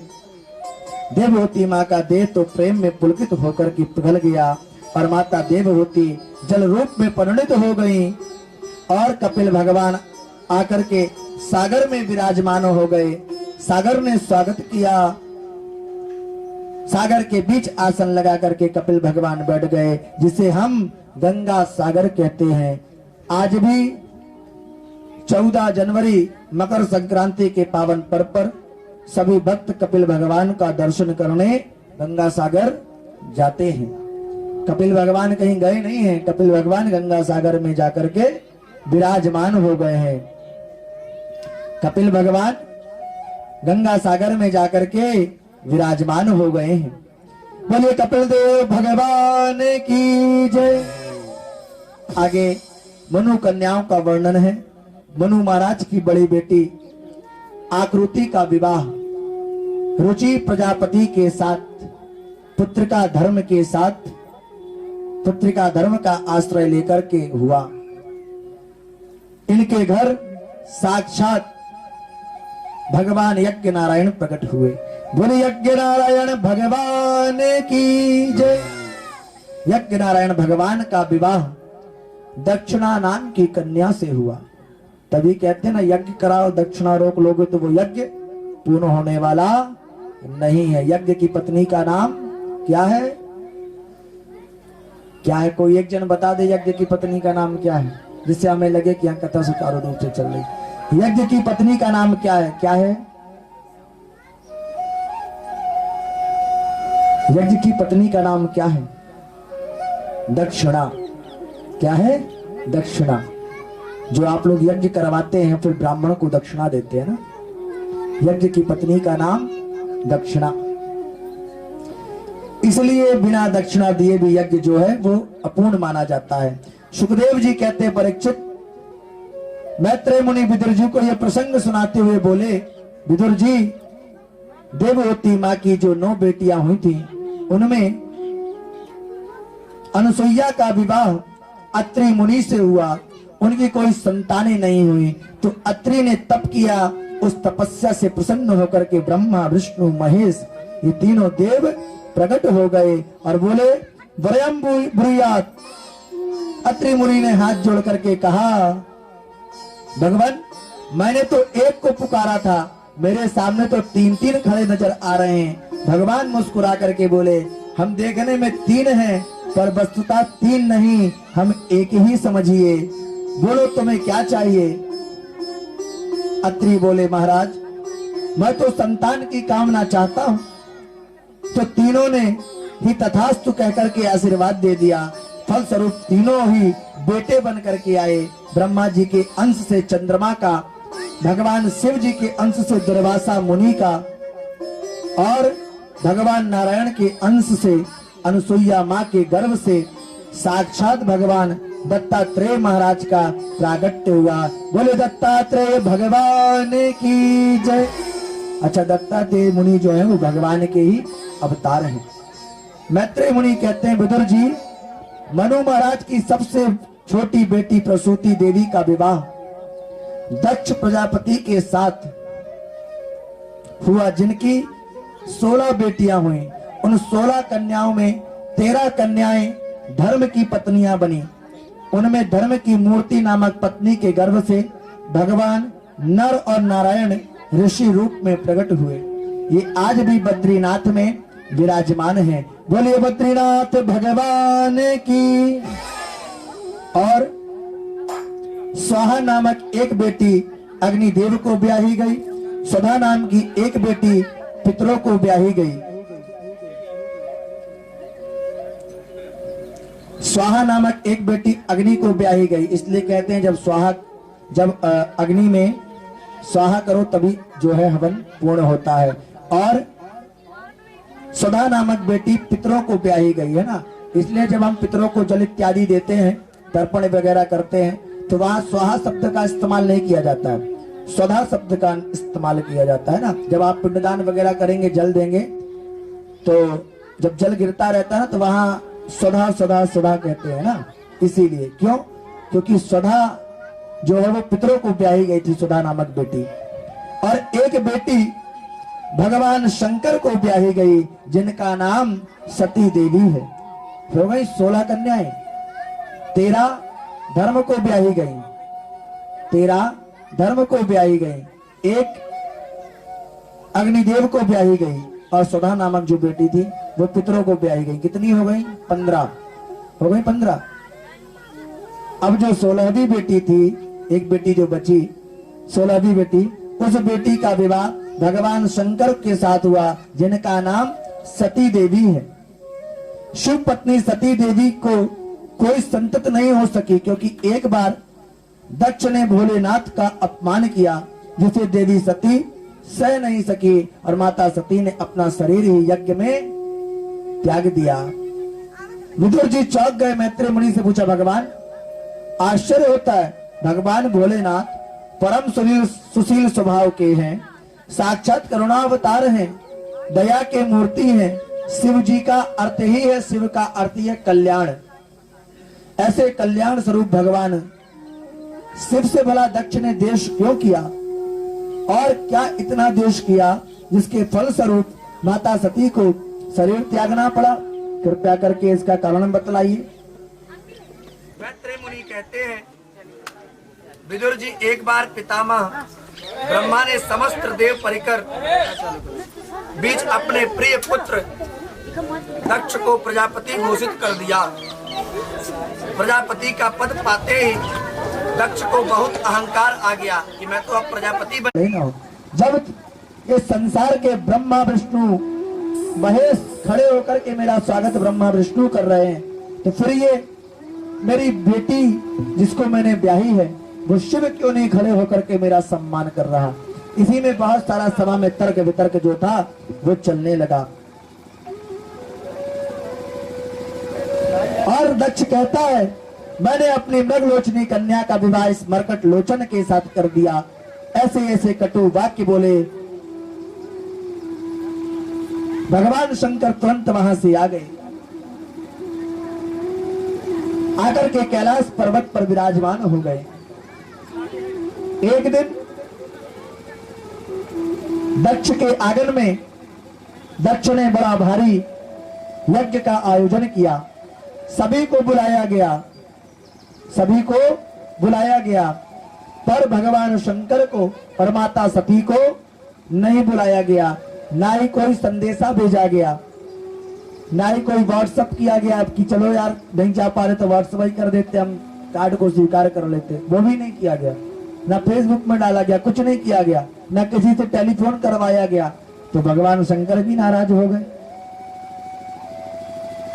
देवहूति माँ का देह तो प्रेम में पुलकित होकर के पिघल गया और माता देवहूति जल रूप में परिणित हो गई और कपिल भगवान आकर के सागर में विराजमान हो गए। सागर ने स्वागत किया। सागर के बीच आसन लगा करके कपिल भगवान बैठ गए, जिसे हम गंगा सागर कहते हैं। आज भी 14 जनवरी मकर संक्रांति के पावन पर्व पर सभी भक्त कपिल भगवान का दर्शन करने गंगा सागर जाते हैं। कपिल भगवान कहीं गए नहीं हैं, कपिल भगवान गंगा सागर में जाकर के विराजमान हो गए हैं। कपिल भगवान गंगा सागर में जाकर के विराजमान हो गए हैं। बोलिए कपिल देव भगवान की जय। आगे मनु कन्याओं का वर्णन है। मनु महाराज की बड़ी बेटी आकृति का विवाह रुचि प्रजापति के साथ पुत्रिका धर्म के साथ पुत्रिका धर्म का आश्रय लेकर के हुआ। इनके घर साक्षात भगवान यज्ञ नारायण प्रकट हुए। बोले यज्ञ नारायण भगवान की जय। यज्ञ नारायण भगवान का विवाह दक्षिणा नाम की कन्या से हुआ। तभी कहते हैं ना, यज्ञ कराओ दक्षिणा रोक लोगे तो वो यज्ञ पूर्ण होने वाला नहीं है। यज्ञ की पत्नी का नाम क्या है? क्या है? कोई एक जन बता दे यज्ञ की पत्नी का नाम क्या है, जिससे हमें लगे कि यहाँ कथा सुचारू रूप से चल रही। यज्ञ की पत्नी का नाम क्या है? क्या है यज्ञ की पत्नी का नाम? क्या है? दक्षिणा। क्या है? दक्षिणा। जो आप लोग यज्ञ करवाते हैं फिर ब्राह्मण को दक्षिणा देते हैं ना, यज्ञ की पत्नी का नाम दक्षिणा। इसलिए बिना दक्षिणा दिए भी यज्ञ जो है वो अपूर्ण माना जाता है। सुखदेव जी कहते हैं, परीक्षित, मैत्रेय मुनि विदुर जी को यह प्रसंग सुनाते हुए बोले, विदुर जी, देवहूति माँ की जो 9 बेटियां हुई थी उनमें अनुसुईया का विवाह अत्रि मुनि से हुआ। उनकी कोई संतानें नहीं हुई तो अत्रि ने तप किया। उस तपस्या से प्रसन्न होकर के ब्रह्मा विष्णु महेश ये तीनों देव प्रकट हो गए और बोले वरयम ब्रूयात। अत्रि मुनि ने हाथ जोड़ करके कहा, भगवान, मैंने तो एक को पुकारा था, मेरे सामने तो 3-3 खड़े नजर आ रहे हैं। भगवान मुस्कुरा करके बोले, हम देखने में 3 हैं पर वस्तुतः 3 नहीं, हम एक ही समझिए। बोलो तुम्हें क्या चाहिए? अत्रि बोले, महाराज, मैं तो संतान की कामना चाहता हूं। तो तीनों ने ही तथास्तु कहकर के आशीर्वाद दे दिया। फलस्वरूप तीनों ही बेटे बन करके आए। ब्रह्मा जी के अंश से चंद्रमा का, भगवान शिव जी के अंश से दुर्वासा मुनि का और भगवान नारायण के अंश से अनुसुईया माँ के गर्भ से साक्षात भगवान दत्तात्रेय महाराज का प्रागट्य हुआ। बोले दत्तात्रेय भगवान की जय। अच्छा, दत्तात्रेय मुनि जो है वो भगवान के ही अवतार हैं। मैत्रेय मुनि कहते हैं, विदुर जी, मनु महाराज की सबसे छोटी बेटी प्रसूति देवी का विवाह दक्ष प्रजापति के साथ हुआ, जिनकी 16 बेटियां हुई। उन 16 कन्याओं में 13 कन्याएं धर्म की पत्नियां बनी। उनमें धर्म की मूर्ति नामक पत्नी के गर्भ से भगवान नर और नारायण ऋषि रूप में प्रकट हुए। ये आज भी बद्रीनाथ में विराजमान है। बोलिए बद्रीनाथ भगवान की। और स्वाहा नामक एक बेटी अग्निदेव को ब्याही गई, सुधा नाम की एक बेटी पितरों को ब्याही गई, स्वाहा नामक एक बेटी अग्नि को ब्याही गई। इसलिए कहते हैं जब अग्नि में स्वाहा करो तभी जो है हवन पूर्ण होता है। और सुधा नामक बेटी पितरों को ब्याही गई है ना, इसलिए जब हम पितरों को जल इत्यादि देते हैं, तर्पण वगैरह करते हैं, तो वहां स्वाहा शब्द का इस्तेमाल नहीं किया जाता है, सुधा शब्द का इस्तेमाल किया जाता है ना। जब आप पिंडदान वगैरह करेंगे, जल देंगे, तो जब जल गिरता रहता है ना, तो वहां सुधा सुधा सुधा कहते हैं ना, इसीलिए। क्यों? क्योंकि सुधा जो है वो पितरों को ब्याही गई थी, सुधा नामक बेटी। और एक बेटी भगवान शंकर को ब्याही गई, जिनका नाम सती देवी है। हो गई 16 कन्याएं। 13 धर्म को ब्याही गई, 13 धर्म को ब्याही गई, एक अग्निदेव को ब्याही गई, और सुधा नामक जो बेटी थी वो पितरों को ब्याही गई। कितनी हो गई? 15 हो गई, 15। अब जो 16वीं बेटी थी, एक बेटी जो बची, 16वीं बेटी, उस बेटी का विवाह भगवान शंकर के साथ हुआ, जिनका नाम सती देवी है। शिव पत्नी सती देवी को कोई संतत नहीं हो सकी, क्योंकि एक बार दक्ष ने भोलेनाथ का अपमान किया, जिसे देवी सती सह नहीं सकी, और माता सती ने अपना शरीर ही यज्ञ में त्याग दिया। विदुर जी चौंक गए, मैत्रेय मुनि से पूछा, भगवान आश्चर्य होता है, भगवान भोलेनाथ परम सुशील स्वभाव के हैं, साक्षात करुणावतार हैं, दया के मूर्ति हैं, शिव जी का अर्थ ही है, शिव का अर्थ ही है कल्याण। ऐसे कल्याण स्वरूप भगवान शिव से भला दक्ष ने द्वेष क्यों किया, और क्या इतना द्वेष किया जिसके फल स्वरूप माता सती को शरीर त्यागना पड़ा? कृपया करके इसका कारण बतलाइए। मैत्रेय मुनि कहते हैं, विदुर जी, एक बार पितामह ब्रह्मा ने समस्त देव परिकर बीच अपने प्रिय पुत्र दक्ष को प्रजापति घोषित कर दिया। प्रजापति का पद पाते ही दक्ष को बहुत अहंकार आ गया कि मैं तो अब प्रजापति बन। जब ये संसार के ब्रह्मा विष्णु महेश खड़े होकर के मेरा स्वागत ब्रह्मा विष्णु कर रहे हैं, तो फिर ये मेरी बेटी जिसको मैंने ब्याही है, वो शिव क्यों नहीं खड़े होकर के मेरा सम्मान कर रहा? इसी में बहुत सारा सभा में तर्क वितर्क जो था वो चलने लगा। और दक्ष कहता है, मैंने अपनी मृगलोचनी कन्या का विवाह इस मरकट लोचन के साथ कर दिया। ऐसे ऐसे कटु वाक्य बोले। भगवान शंकर तुरंत वहां से आ गए, आकर के कैलाश पर्वत पर विराजमान हो गए। एक दिन दक्ष के आंगन में दक्ष ने बड़ा भारी यज्ञ का आयोजन किया। सभी को बुलाया गया, सभी को बुलाया गया, पर भगवान शंकर को और माता सती को नहीं बुलाया गया। ना ही कोई संदेशा भेजा गया, ना ही कोई व्हाट्सएप किया गया कि चलो यार नहीं जा पा रहे तो व्हाट्सएप ही कर देते, हम कार्ड को स्वीकार कर लेते, वो भी नहीं किया गया। ना फेसबुक में डाला गया, कुछ नहीं किया गया, ना किसी से टेलीफोन करवाया गया। तो भगवान शंकर भी नाराज हो गए।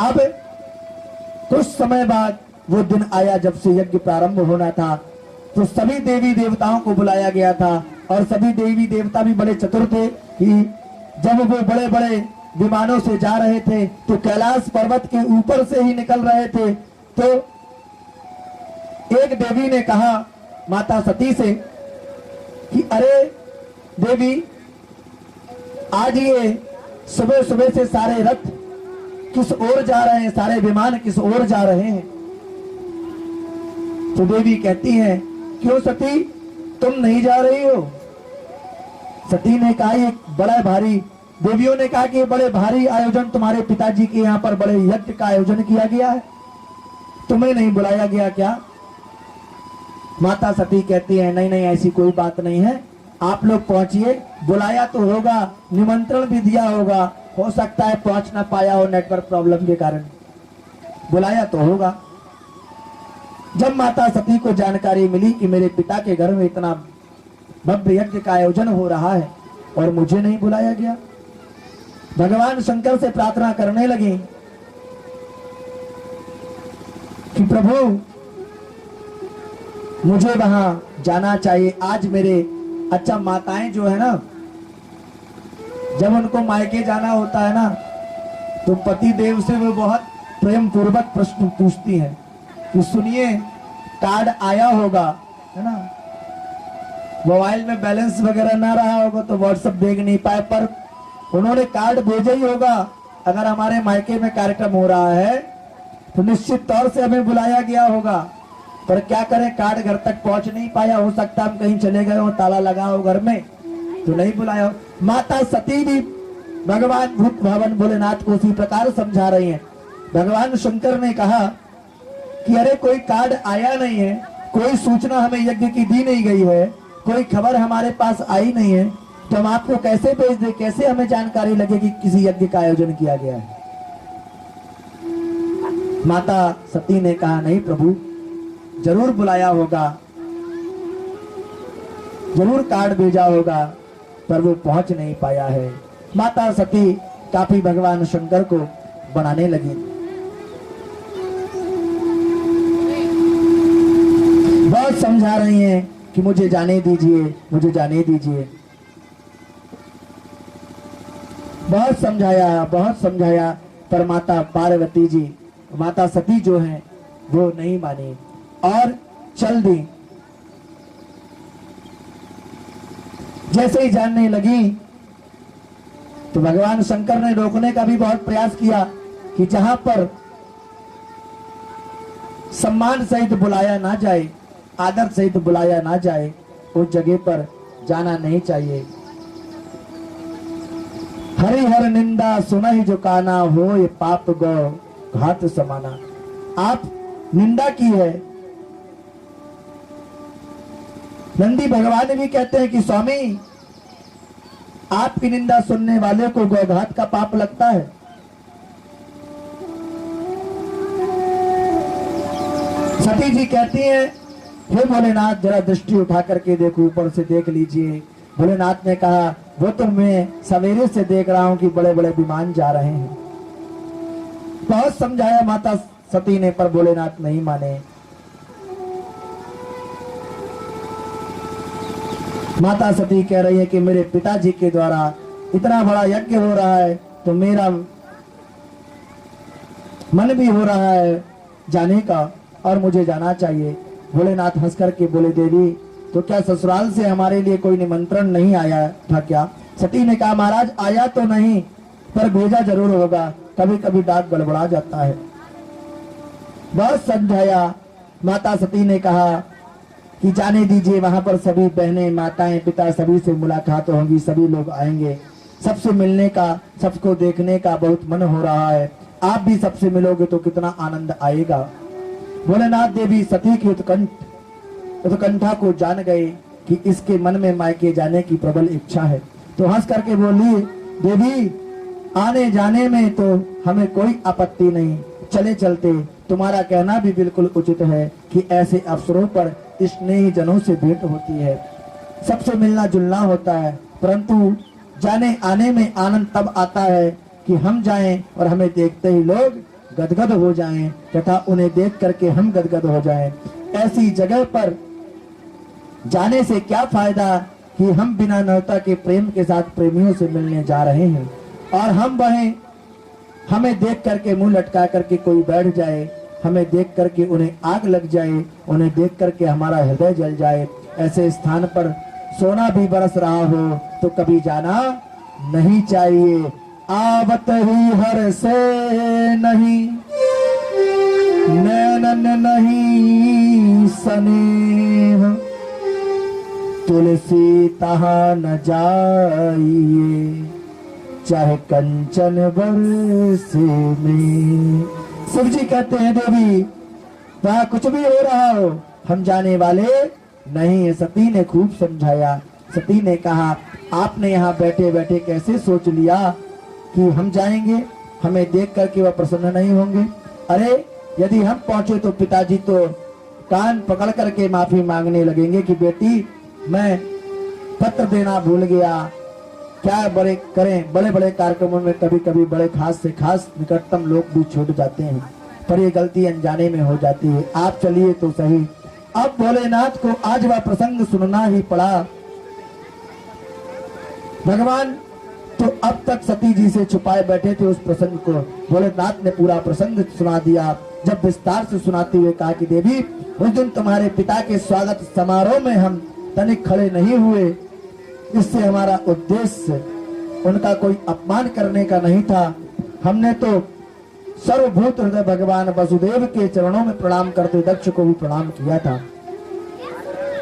अब कुछ समय बाद वो दिन आया जब से यज्ञ प्रारंभ होना था, तो सभी देवी देवताओं को बुलाया गया था। और सभी देवी देवता भी बड़े चतुर थे कि जब वो बड़े बड़े विमानों से जा रहे थे तो कैलाश पर्वत के ऊपर से ही निकल रहे थे। तो एक देवी ने कहा माता सती से कि अरे देवी, आज ये सुबह सुबह से सारे रथ किस ओर जा रहे हैं, सारे विमान किस ओर जा रहे हैं? तो देवी कहती है, क्यों सती, तुम नहीं जा रही हो? सती ने कहा, ये बड़ा भारी, देवियों ने कहा कि बड़े भारी आयोजन तुम्हारे पिताजी के यहाँ पर बड़े यज्ञ का आयोजन किया गया है, तुम्हें नहीं बुलाया गया क्या? माता सती कहती है, नहीं नहीं, ऐसी कोई बात नहीं है, आप लोग पहुंचिए, बुलाया तो होगा, निमंत्रण भी दिया होगा, हो सकता है पहुंच ना पाया हो नेटवर्क प्रॉब्लम के कारण, बुलाया तो होगा। जब माता सती को जानकारी मिली कि मेरे पिता के घर में इतना भव्य यज्ञ का आयोजन हो रहा है और मुझे नहीं बुलाया गया। भगवान शंकर से प्रार्थना करने लगी कि प्रभु मुझे वहां जाना चाहिए। आज मेरे अच्छा माताएं जो है ना, जब उनको मायके जाना होता है ना, तो पति देव से वो बहुत प्रेम पूर्वक प्रश्न पूछती हैं कि सुनिए कार्ड आया होगा, है ना, मोबाइल में बैलेंस वगैरह ना रहा होगा तो व्हाट्सएप देख नहीं पाए, पर उन्होंने कार्ड भेजा ही होगा। अगर हमारे मायके में कार्यक्रम हो रहा है तो निश्चित तौर से हमें बुलाया गया होगा, पर क्या करें, कार्ड घर तक पहुंच नहीं पाया। हो सकता हम कहीं चले गए हो, ताला लगा हो घर में, तो नहीं बुलाया हो। माता सती भी भगवान भूत भवन भोलेनाथ को उसी प्रकार समझा रही हैं। भगवान शंकर ने कहा कि अरे कोई कार्ड आया नहीं है, कोई सूचना हमें यज्ञ की दी नहीं गई है, कोई खबर हमारे पास आई नहीं है, तो हम आपको कैसे भेज दे, कैसे हमें जानकारी लगे कि किसी यज्ञ का आयोजन किया गया है। माता सती ने कहा नहीं प्रभु, जरूर बुलाया होगा, जरूर कार्ड भेजा होगा, पर वो पहुंच नहीं पाया है। माता सती काफी भगवान शंकर को बनाने लगी। बहुत समझा रही हैं कि मुझे जाने दीजिए, मुझे जाने दीजिए। बहुत समझाया, पर माता पार्वती जी, माता सती जो हैं वो नहीं मानी और चल दी। जैसे ही जानने लगी तो भगवान शंकर ने रोकने का भी बहुत प्रयास किया कि जहां पर सम्मान सहित बुलाया ना जाए, आदर सहित बुलाया ना जाए, उस जगह पर जाना नहीं चाहिए। हरि हर निंदा सुनहि जो काना, हो ये पाप गौ घात समाना। आप निंदा की है। नंदी भगवान भी कहते हैं कि स्वामी, आपकी निंदा सुनने वाले को गौघात का पाप लगता है। सती जी कहती हैं, हे भोलेनाथ जरा दृष्टि उठा करके देखो, ऊपर से देख लीजिए। भोलेनाथ ने कहा, वो तो मैं सवेरे से देख रहा हूं कि बड़े बड़े विमान जा रहे हैं। बहुत समझाया माता सती ने, पर भोलेनाथ नहीं माने। माता सती कह रही है कि मेरे पिताजी के द्वारा इतना बड़ा यज्ञ हो रहा है, तो मेरा मन भी हो रहा है जाने का और मुझे जाना चाहिए। भोलेनाथ हंस करके बोले, देवी तो क्या ससुराल से हमारे लिए कोई निमंत्रण नहीं आया था क्या? सती ने कहा, महाराज आया तो नहीं, पर भेजा जरूर होगा, कभी कभी डाक गड़बड़ा जाता है। बहुत समझाया। माता सती ने कहा कि जाने दीजिए, वहां पर सभी बहनें, माताएं, पिता सभी से मुलाकात होगी, सभी लोग आएंगे, सबसे मिलने का, सबको देखने का बहुत मन हो रहा है। आप भी सबसे मिलोगे तो कितना आनंद आएगा। भोलेनाथ देवी सती की उत्कंठा को जान गए कि इसके मन में मायके जाने की प्रबल इच्छा है, तो हंस करके बोली, देवी आने जाने में तो हमें कोई आपत्ति नहीं, चले चलते। तुम्हारा कहना भी बिल्कुल उचित है कि ऐसे अवसरों पर स्नेही जनों से भेंट होती है, सबसे मिलना जुलना होता है, परंतु जाने आने में आनंद तब आता है कि हम जाएं और हमें देखते ही लोग गदगद हो जाएं तथा उन्हें देख करके हम गदगद हो जाएं। ऐसी जगह पर जाने से क्या फायदा कि हम बिना न्योता के प्रेम के साथ प्रेमियों से मिलने जा रहे हैं और हम वहीं हमें देख करके मुंह लटका करके कोई बैठ जाए, हमें देख करके उन्हें आग लग जाए, उन्हें देख करके हमारा हृदय जल जाए। ऐसे स्थान पर सोना भी बरस रहा हो तो कभी जाना नहीं चाहिए। आवत ही हर से नहीं, नैनन नहीं स्नेह, तुलसी तहाँ न जाइए, चाहे कंचन बरसे में। शिव जी कहते हैं, देवी वहां कुछ भी हो रहा हो, हम जाने वाले नहीं है। सती ने खूब समझाया। सती ने कहा, आपने यहाँ बैठे बैठे कैसे सोच लिया कि हम जाएंगे, हमें देख करके वह प्रसन्न नहीं होंगे? अरे यदि हम पहुंचे तो पिताजी तो कान पकड़ करके माफी मांगने लगेंगे कि बेटी मैं पत्र देना भूल गया। क्या बड़े करें, बड़े बड़े कार्यक्रमों में कभी कभी बड़े खास से खास निकटतम लोग भी छूट जाते हैं, पर ये गलती अनजाने में हो जाती है। आप चलिए तो सही। अब भोलेनाथ को आज वह प्रसंग सुनना ही पड़ा। भगवान तो अब तक सती जी से छुपाए बैठे थे उस प्रसंग को, भोलेनाथ ने पूरा प्रसंग सुना दिया। जब विस्तार से सुनाते हुए कहा कि देवी, उस दिन तुम्हारे पिता के स्वागत समारोह में हम तनिक खड़े नहीं हुए, इससे हमारा उद्देश्य उनका कोई अपमान करने का नहीं था। हमने तो सर्वभूत हृदय भगवान वसुदेव के चरणों में प्रणाम करते दक्ष को भी प्रणाम किया था,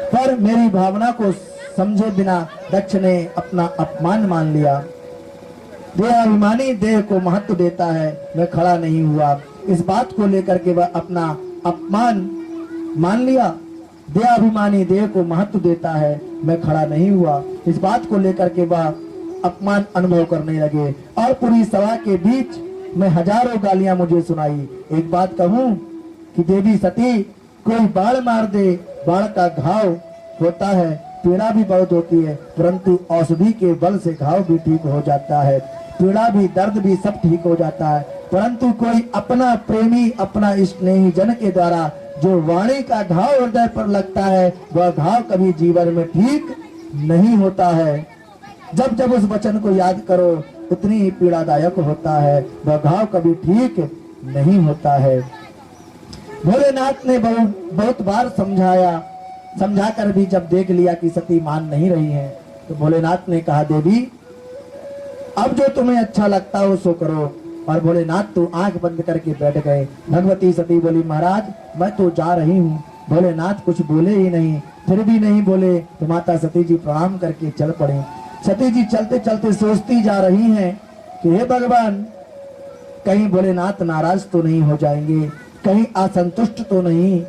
पर मेरी भावना को समझे बिना दक्ष ने अपना अपमान मान लिया। देहाभिमानी देह को महत्व देता है, मैं खड़ा नहीं हुआ। इस बात को लेकर के वह अपना अपमान मान लिया। देहाभिमानी देह को महत्व देता है, मैं खड़ा नहीं हुआ। इस बात को लेकर के वह अपमान अनुभव करने लगे और पूरी सभा के बीच में हजारों गालियां मुझे सुनाई। एक बात कहूं कि देवी सती, कोई बाढ़ मार दे, बाढ़ का घाव होता है, पीड़ा भी बहुत होती है, परंतु औषधि के बल से घाव भी ठीक हो जाता है, पीड़ा भी दर्द भी सब ठीक हो जाता है। परंतु कोई अपना प्रेमी, अपना स्नेही जन के द्वारा जो वाणी का घाव हृदय पर लगता है, वह घाव कभी जीवन में ठीक नहीं होता है। जब जब उस वचन को याद करो, उतनी ही पीड़ादायक होता है, वह घाव कभी ठीक नहीं होता है। भोलेनाथ ने बहुत बार समझाया, समझाकर भी जब देख लिया कि सती मान नहीं रही है, तो भोलेनाथ ने कहा, देवी अब जो तुम्हें अच्छा लगता हो सो करो। और भोलेनाथ तो आंख बंद करके बैठ गए। भगवती सती बोली, महाराज मैं तो जा रही हूँ। भोलेनाथ कुछ बोले ही नहीं, फिर भी नहीं बोले तो माता सती जी प्रणाम करके चल पड़े। सती जी चलते चलते सोचती जा रही हैं कि हे भगवान, कहीं भोलेनाथ नाराज तो नहीं हो जाएंगे, कहीं असंतुष्ट तो नहीं।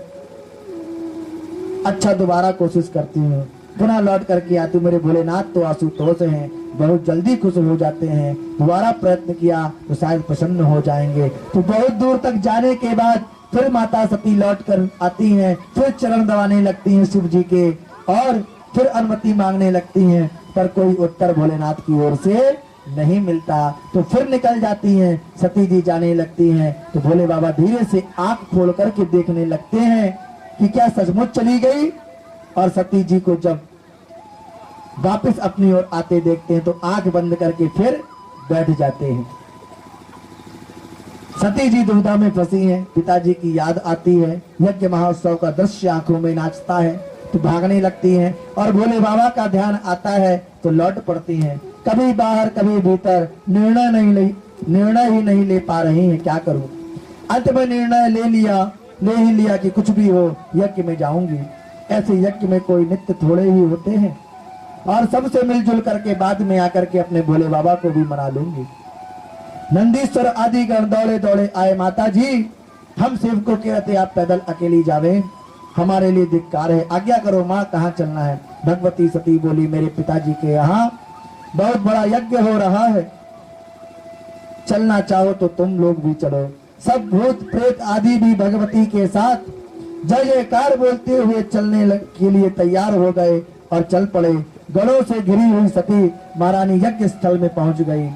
अच्छा दोबारा कोशिश करती हूँ, पुनः लौट करके आती। मेरे भोलेनाथ तो आशुतोष हैं, बहुत जल्दी खुश हो जाते हैं। दोबारा प्रयत्न किया तो शायद प्रसन्न हो जाएंगे। तो बहुत दूर तक जाने के बाद फिर माता सती लौट कर आती हैं, फिर चरण दबाने लगती हैं शिव जी के और फिर अनुमति मांगने लगती हैं, पर कोई उत्तर भोलेनाथ की ओर से नहीं मिलता। तो फिर निकल जाती हैं, सती जी जाने लगती हैं। तो भोले बाबा धीरे से आंख खोल करके देखने लगते हैं कि क्या सचमुच चली गई। और सती जी को जब वापस अपनी ओर आते देखते हैं तो आंख बंद करके फिर बैठ जाते हैं। सती जी दुविधा में फंसी हैं, पिताजी की याद आती है, यज्ञ महोत्सव का दृश्य आंखों में नाचता है तो भागने लगती हैं, और भोले बाबा का ध्यान आता है तो लौट पड़ती हैं। कभी बाहर कभी भीतर, निर्णय ही नहीं ले पा रही हैं, क्या करूं। अंत में निर्णय ले ही लिया कि कुछ भी हो यज्ञ में जाऊंगी। ऐसे यज्ञ में कोई नित्य थोड़े ही होते हैं और सबसे मिलजुल करके बाद में आकर के अपने भोले बाबा को भी मना लूंगी। नंदीश्वर आदि गण दौड़े दौड़े आए, माता जी हम शिव को कहते आप पैदल अकेली जावे, हमारे लिए धिक्कार है, आज्ञा करो माँ कहाँ चलना है। भगवती सती बोली, मेरे पिताजी के यहाँ बहुत बड़ा यज्ञ हो रहा है, चलना चाहो तो तुम लोग भी चलो। सब भूत प्रेत आदि भी भगवती के साथ जय जयकार बोलते हुए चलने के लिए तैयार हो गए और चल पड़े। गणों से घिरी हुई सती महारानी यज्ञ स्थल में पहुंच गई।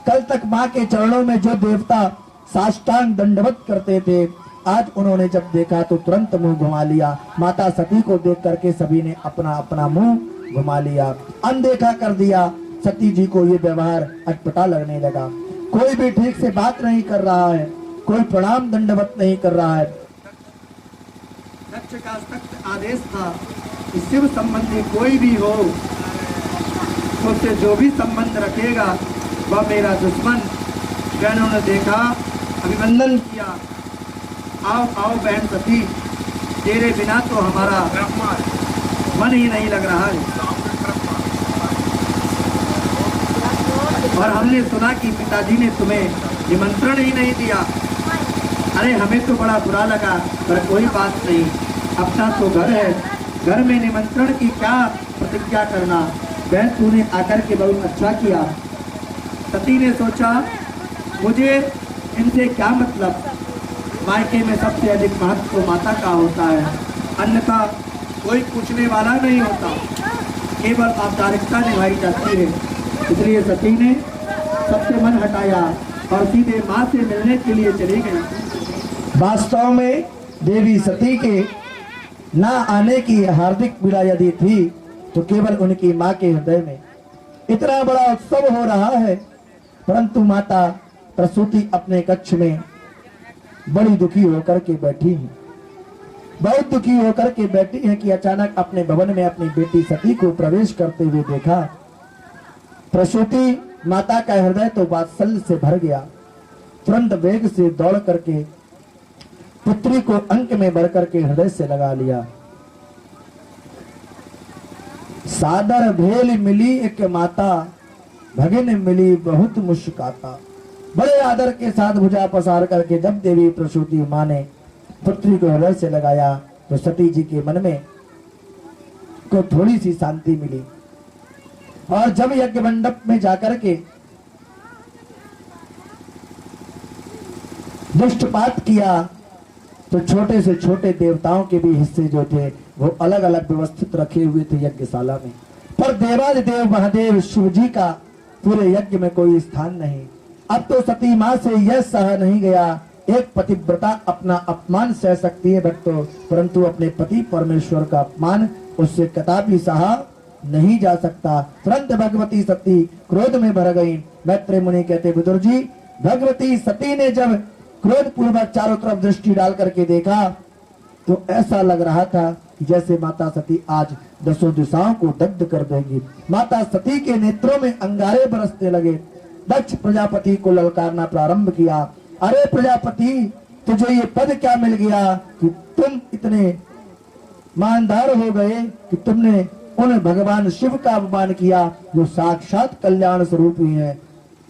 कल तक माँ के चरणों में जो देवता साष्टांग दंडवत करते थे, आज उन्होंने जब देखा तो तुरंत मुंह घुमा लिया। माता सती को देख करके सभी ने अपना अपना मुंह घुमा लिया, अनदेखा कर दिया। सती जी को ये व्यवहार अटपटा लगने लगा। कोई भी ठीक से बात नहीं कर रहा है, कोई प्रणाम दंडवत नहीं कर रहा है। दक्ष का सख्त आदेश था कि शिव संबंधी कोई भी हो, उससे जो भी संबंध रखेगा वह मेरा दुश्मन। बहनों ने देखा, अभिनंदन किया, आओ आओ बहन सती, तेरे बिना तो हमारा मन ही नहीं लग रहा है। और हमने सुना कि पिताजी ने तुम्हें निमंत्रण ही नहीं दिया। अरे हमें तो बड़ा बुरा लगा, पर कोई बात नहीं, अपना तो घर है, घर में निमंत्रण की क्या प्रतिज्ञा करना। बहन तूने आकर के बहुत अच्छा किया। सती ने सोचा, मुझे इनसे क्या मतलब, मायके में सबसे अधिक महत्व तो माता का होता है, अन्यथा कोई पूछने वाला नहीं होता। केवल औपचारिकता निभाई जाती है। इसलिए सती ने सबसे मन हटाया और सीधे मां से मिलने के लिए चली गई। वास्तव में देवी सती के ना आने की हार्दिक पीड़ा यदि थी तो केवल उनकी मां के हृदय में। इतना बड़ा उत्सव हो रहा है परंतु माता प्रसूति अपने कक्ष में बड़ी दुखी होकर के बैठी है। बहुत दुखी होकर के बैठी है कि अचानक अपने भवन में अपनी बेटी सती को प्रवेश करते हुए देखा। प्रसूति माता का हृदय तो वात्सल्य से भर गया। तुरंत वेग से दौड़ करके पुत्री को अंक में भर करके हृदय से लगा लिया। सादर भेल मिली एक माता, भगिन मिली बहुत मुस्काता। बड़े आदर के साथ भुजा पसार करके जब देवी प्रसूति मां ने पुत्री को हृदय से लगाया तो सती जी के मन में को थोड़ी सी शांति मिली। और जब यज्ञ मंडप में जाकर के दुष्टपात किया तो छोटे से छोटे देवताओं के भी हिस्से जो थे वो अलग अलग व्यवस्थित रखे हुए थे यज्ञशाला में। पर देवादिदेव महादेव शिव जी का पूरे यज्ञ में कोई स्थान नहीं। अब तो सती मां से यह सह नहीं गया। एक पतिव्रता अपना अपमान सह सकती है भक्तों, परंतु अपने पति परमेश्वर का अपमान उससे कदापि सहा नहीं जा सकता। तुरंत भगवती सती क्रोध में भर गई। मैत्रेय मुनि कहते विदुर जी, भगवती सती ने जब क्रोध पूर्वक चारों तरफ दृष्टि डाल करके देखा तो ऐसा लग रहा था कि जैसे माता सती आज 10 दिशाओं को दग्ध कर देंगी। माता सती के नेत्रों में अंगारे बरसने लगे। दक्ष प्रजापति को ललकारना प्रारंभ किया, अरे प्रजापति, तुझे ये पद क्या मिल गया कि तुम इतने ईमानदार हो गए कि तुमने उन भगवान शिव का अपमान किया जो साक्षात कल्याण स्वरूप ही है।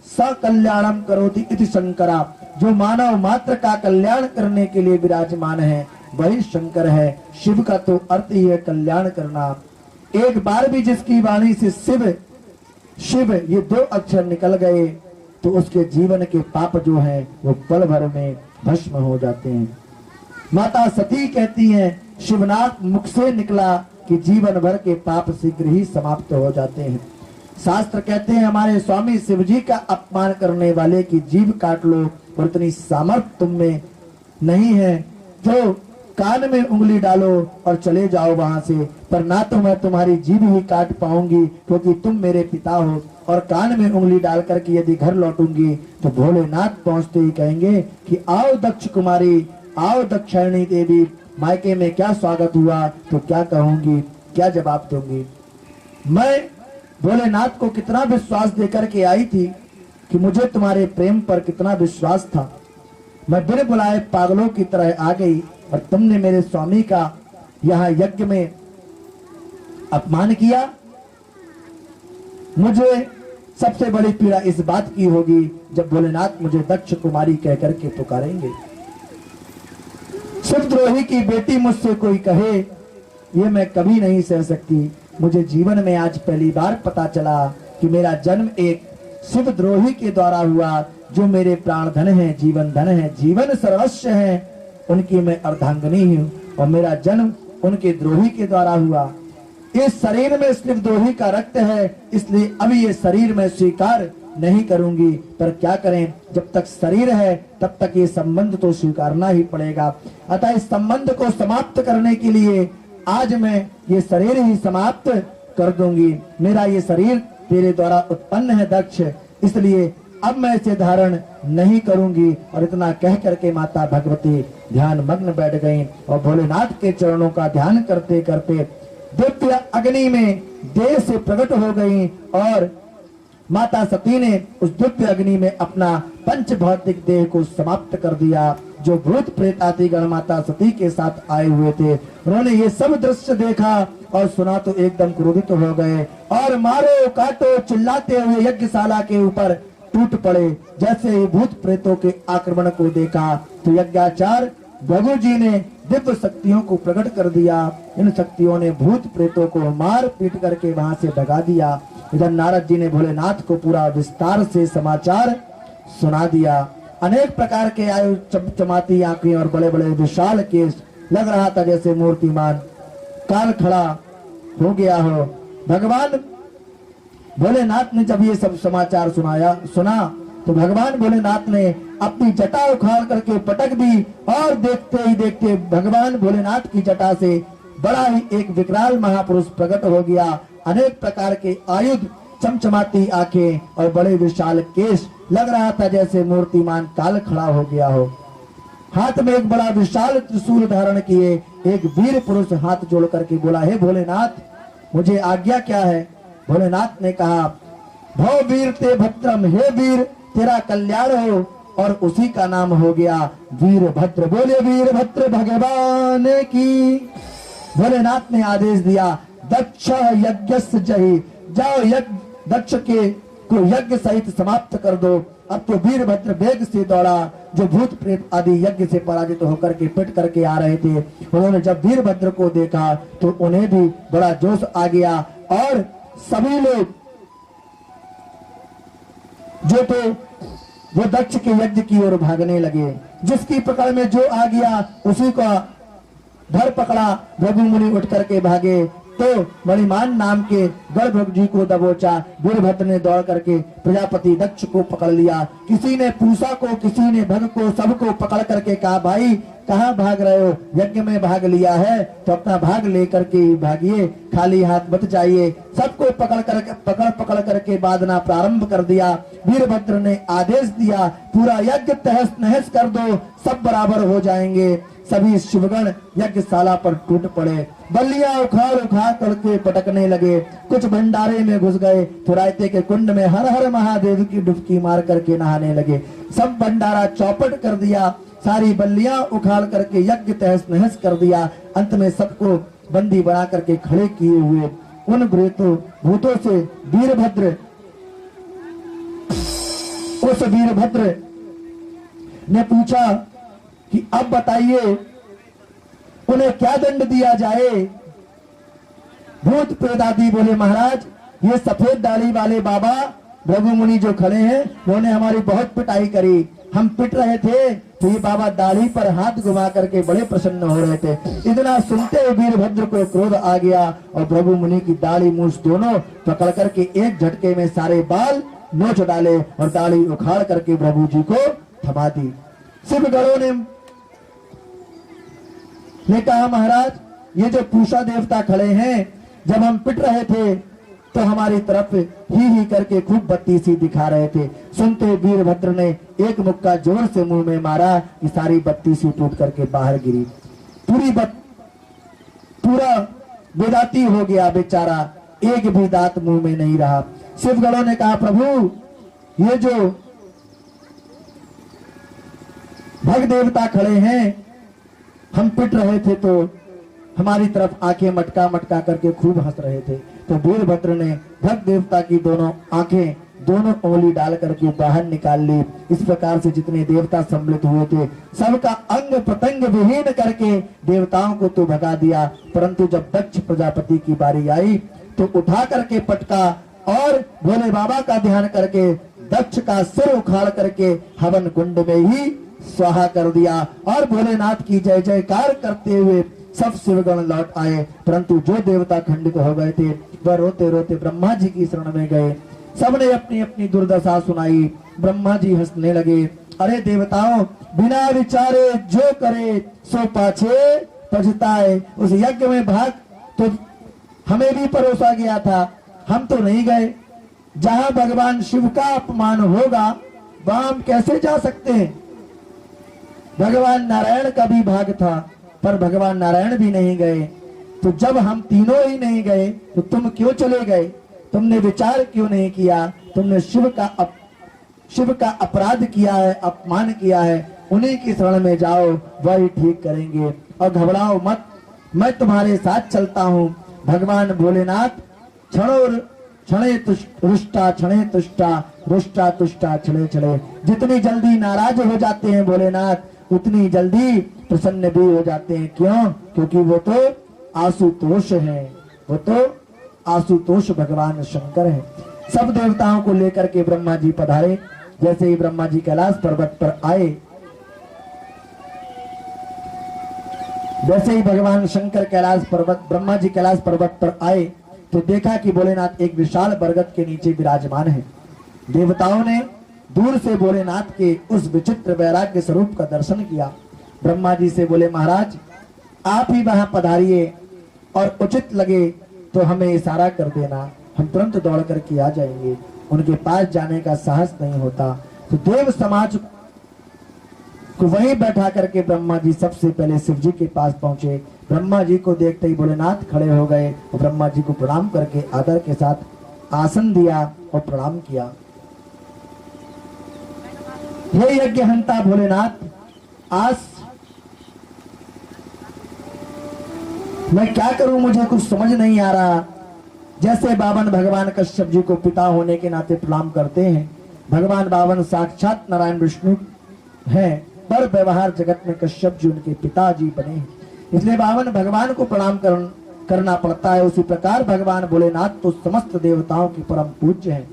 सकल्याणम करोति इति शंकरा, जो मानव मात्र का कल्याण करने के लिए विराजमान है वही शंकर है। शिव का तो अर्थ ही है कल्याण करना। एक बार भी जिसकी वाणी से शिव शिव ये 2 अक्षर निकल गए तो उसके जीवन के पाप जो हैं वो पल भर में भस्म हो जाते हैं। माता सती कहती हैं शिवनाथ मुख से निकला कि जीवन भर के पाप शीघ्र ही समाप्त हो जाते हैं। शास्त्र कहते हैं हमारे स्वामी शिव जी का अपमान करने वाले की जीभ काट लो, और इतनी सामर्थ्य तुम में नहीं है तो कान में उंगली डालो और चले जाओ वहां से, पर ना तो मैं तुम्हारी जीभ ही काट पाऊंगी क्योंकि तुम मेरे पिता हो, और कान में उंगली डाल करके यदि घर लौटूंगी तो भोलेनाथ पहुंचते ही कहेंगे कि आओ दक्ष कुमारी, आओ दक्षिणी देवी, मायके में क्या स्वागत हुआ, तो क्या कहूंगी, क्या जवाब दूंगी। मैं भोलेनाथ को कितना विश्वास देकर के आई थी कि मुझे तुम्हारे प्रेम पर कितना विश्वास था। मैं बिन बुलाए पागलों की तरह आ गई और तुमने मेरे स्वामी का यहाँ यज्ञ में अपमान किया। मुझे सबसे बड़ी पीड़ा इस बात की होगी जब भोलेनाथ मुझे दक्ष कुमारी कहकर के पुकारेंगे। शिवद्रोही की बेटी मुझसे कोई कहे ये मैं कभी नहीं सह सकती। मुझे जीवन में आज पहली बार पता चला कि मेरा जन्म एक शिवद्रोही के द्वारा हुआ, जो मेरे प्राण धन है, जीवन धन है, जीवन सर्वस्व है, उनकी मैं अर्धांगिनी हूँ और मेरा जन्म उनके द्रोही के द्वारा हुआ। इस शरीर में शिवद्रोही का रक्त है, इसलिए अभी ये शरीर में स्वीकार नहीं करूंगी। पर क्या करें, जब तक शरीर है तब तक ये संबंध तो स्वीकारना ही पड़ेगा। अतः इस संबंध को समाप्त करने के लिए आज मैं ये शरीर ही समाप्त कर दूंगी। मेरा ये शरीर तेरे द्वारा उत्पन्न है दक्ष, इसलिए अब मैं इसे धारण नहीं करूंगी। और इतना कह करके माता भगवती ध्यान मग्न बैठ गईं और भोलेनाथ के चरणों का ध्यान करते करते दिव्य अग्नि में देह से प्रकट हो गईं और माता सती ने उस दिव्य अग्नि में अपना पंच भौतिक देह को समाप्त कर दिया। जो भूत प्रेत आदि गण माता सती के साथ आए हुए थे, उन्होंने ये सब दृश्य देखा और सुना तो एकदम क्रोधित हो गए और मारो काटो चिल्लाते हुए यज्ञशाला के ऊपर टूट पड़े। जैसे ही भूत प्रेतों के आक्रमण को देखा तो यज्ञाचार्य भृगु जी ने दिव्य शक्तियों को प्रकट कर दिया। इन शक्तियों ने भूत प्रेतों को मार पीट करके वहां से भगा दिया। इधर नारद जी ने भोलेनाथ को पूरा विस्तार से समाचार सुना दिया। अनेक प्रकार के आयु चमचमाती आंखें और बड़े बड़े विशाल केस, लग रहा था जैसे मूर्तिमान काल खड़ा हो गया हो। भगवान भोलेनाथ ने जब ये सब समाचार सुना तो भगवान भोलेनाथ ने अपनी जटा उखाड़ करके पटक दी और देखते ही देखते भगवान भोलेनाथ की जटा से बड़ा ही एक विकराल महापुरुष प्रकट हो गया। अनेक प्रकार के आयुध, चमचमाती आंखें और बड़े विशाल केश, लग रहा था जैसे मूर्तिमान काल खड़ा हो गया हो। हाथ में एक बड़ा विशाल त्रिशूल धारण किए एक वीर पुरुष हाथ जोड़ करके बोला, हे भोलेनाथ, मुझे आज्ञा क्या है? भोलेनाथ ने कहा, भव वीर ते भद्रम, हे वीर तेरा कल्याण हो, और उसी का नाम हो गया वीरभद्र। बोले वीरभद्र भगवान की। भोलेनाथ ने आदेश दिया, दक्ष यज्ञस्य जहि, जाओ यज्ञ दक्ष के को यज्ञ सहित समाप्त कर दो। अब तो वीरभद्र वेग से दौड़ा, जो भूत प्रेत आदि यज्ञ से पराजित होकर के पिट करके आ रहे थे। उन्होंने जब वीरभद्र को देखा तो उन्हें भी बड़ा जोश आ गया और सभी लोग जो थे वो दक्ष के यज्ञ की ओर भागने लगे। जिसकी पकड़ में जो आ गया उसी का धर पकड़ा। भृगु मुनि उठ करके भागे तो मणिमान नाम के गर्भ जी को दबोचा। वीरभद्र ने दौड़ करके प्रजापति दक्ष को पकड़ लिया। किसी ने पूषा को, किसी ने भग को, सबको पकड़ करके कहा, भाई कहाँ भाग रहे हो? यज्ञ में भाग लिया है तो अपना भाग लेकर के भागिए, खाली हाथ मत जाइए। सबको पकड़ करके बांधना प्रारंभ कर दिया। वीरभद्र ने आदेश दिया, पूरा यज्ञ तहस नहस कर दो, सब बराबर हो जाएंगे। सभी शिवगण यज्ञशाला पर टूट पड़े। बल्लियां उखाड़ करके पटकने लगे। कुछ भंडारे में घुस गए तो रायते के कुंड में हर हर महादेव की डुबकी मार करके नहाने लगे। सब भंडारा चौपट कर दिया, सारी बल्लियां उखाड़ करके यज्ञ तहस नहस कर दिया। अंत में सबको बंदी बना करके खड़े किए हुए उन भूतों से वीरभद्र ने पूछा कि अब बताइए उन्हें क्या दंड दिया जाए? भूत प्रेतादि बोले, महाराज ये सफेद दाढ़ी वाले बाबा भृगु मुनि जो खड़े हैं उन्होंने हमारी बहुत पिटाई करी। हम पिट रहे थे तो ये बाबा दाढ़ी पर हाथ घुमा करके बड़े प्रसन्न हो रहे थे। इतना सुनते हुए वीरभद्र को क्रोध आ गया और भृगु मुनि की दाढ़ी मूछ दोनों पकड़ करके एक झटके में सारे बाल नोच डाले और दाढ़ी उखाड़ करके भृगु जी को थमा दी। शिवगणों ने कहा, महाराज ये जो पूषा देवता खड़े हैं, जब हम पिट रहे थे तो हमारी तरफ ही करके खूब बत्ती सी दिखा रहे थे। सुनते वीरभद्र ने एक मुक्का जोर से मुंह में मारा कि सारी बत्ती सी टूट करके बाहर गिरी। पूरा बेदाती हो गया बेचारा, एक भी दांत मुंह में नहीं रहा। शिवगणों ने कहा, प्रभु ये जो भग देवता खड़े हैं, हम पिट रहे थे तो हमारी तरफ आंखें मटका मटका करके खूब हंस रहे थे। तो वीरभद्र ने भग देवता की दोनों आंखें दोनों उंगली डाल करके बाहर निकाल ली। इस प्रकार से जितने देवता सम्मिलित हुए थे सबका अंग प्रत्यंग विहीन करके देवताओं को तो भगा दिया। परंतु जब दक्ष प्रजापति की बारी आई तो उठा करके पटका और भोले बाबा का ध्यान करके दक्ष का सिर उखाड़ करके हवन कुंड में ही स्वाहा कर दिया। और भोलेनाथ की जय जयकार करते हुए सब शिवगण लौट आए। परंतु जो देवता खंडित हो गए थे वह रोते रोते ब्रह्मा जी की शरण में गए। सबने अपनी अपनी दुर्दशा सुनाई। ब्रह्मा जी हंसने लगे, अरे देवताओं, बिना विचारे जो करे सो पाछे पछताए। उस यज्ञ में भाग तो हमें भी परोसा गया था, हम तो नहीं गए। जहां भगवान शिव का अपमान होगा वहां हम कैसे जा सकते हैं? भगवान नारायण का भी भाग था पर भगवान नारायण भी नहीं गए। तो जब हम तीनों ही नहीं गए तो तुम क्यों चले गए? तुमने विचार क्यों नहीं किया? तुमने शिव का अपराध किया है, अपमान किया है। उन्हीं की शरण में जाओ, वही ठीक करेंगे। और घबराओ मत, मैं तुम्हारे साथ चलता हूँ। भगवान भोलेनाथ क्षणे रुष्टा क्षणे तुष्टा, रुष्टा तुष्टा क्षणे क्षणे। जितनी जल्दी नाराज हो जाते हैं भोलेनाथ उतनी जल्दी प्रसन्न भी हो जाते हैं। क्यों? क्योंकि वो तो आशुतोष है, वो तो आशुतोष भगवान शंकर है। सब देवताओं को लेकर के ब्रह्मा जी पधारे। जैसे ही ब्रह्मा जी कैलाश पर्वत पर आए, जैसे ही भगवान शंकर ब्रह्मा जी कैलाश पर्वत पर आए तो देखा कि भोलेनाथ एक विशाल बरगद के नीचे विराजमान है। देवताओं ने दूर से भोलेनाथ के उस विचित्र वैराग्य स्वरूप का दर्शन किया। ब्रह्मा जी से बोले, महाराज आप ही वहां पधारिए और उचित लगे तो हमें इशारा कर देना, हम तुरंत दौड़ करके आ जाएंगे। उनके पास जाने का साहस नहीं होता, तो देव समाज को वहीं बैठा करके ब्रह्मा जी सबसे पहले शिव जी के पास पहुंचे। ब्रह्मा जी को देखते ही भोलेनाथ खड़े हो गए और ब्रह्मा जी को प्रणाम करके आदर के साथ आसन दिया और प्रणाम किया। हे यज्ञहंता भोलेनाथ, आज मैं क्या करूं, मुझे कुछ समझ नहीं आ रहा। जैसे बावन भगवान कश्यप जी को पिता होने के नाते प्रणाम करते हैं, भगवान बावन साक्षात नारायण विष्णु हैं, पर व्यवहार जगत में कश्यप जी उनके पिताजी बने हैं, इसलिए बावन भगवान को प्रणाम करना पड़ता है। उसी प्रकार भगवान भोलेनाथ तो समस्त देवताओं के परम पूज्य हैं,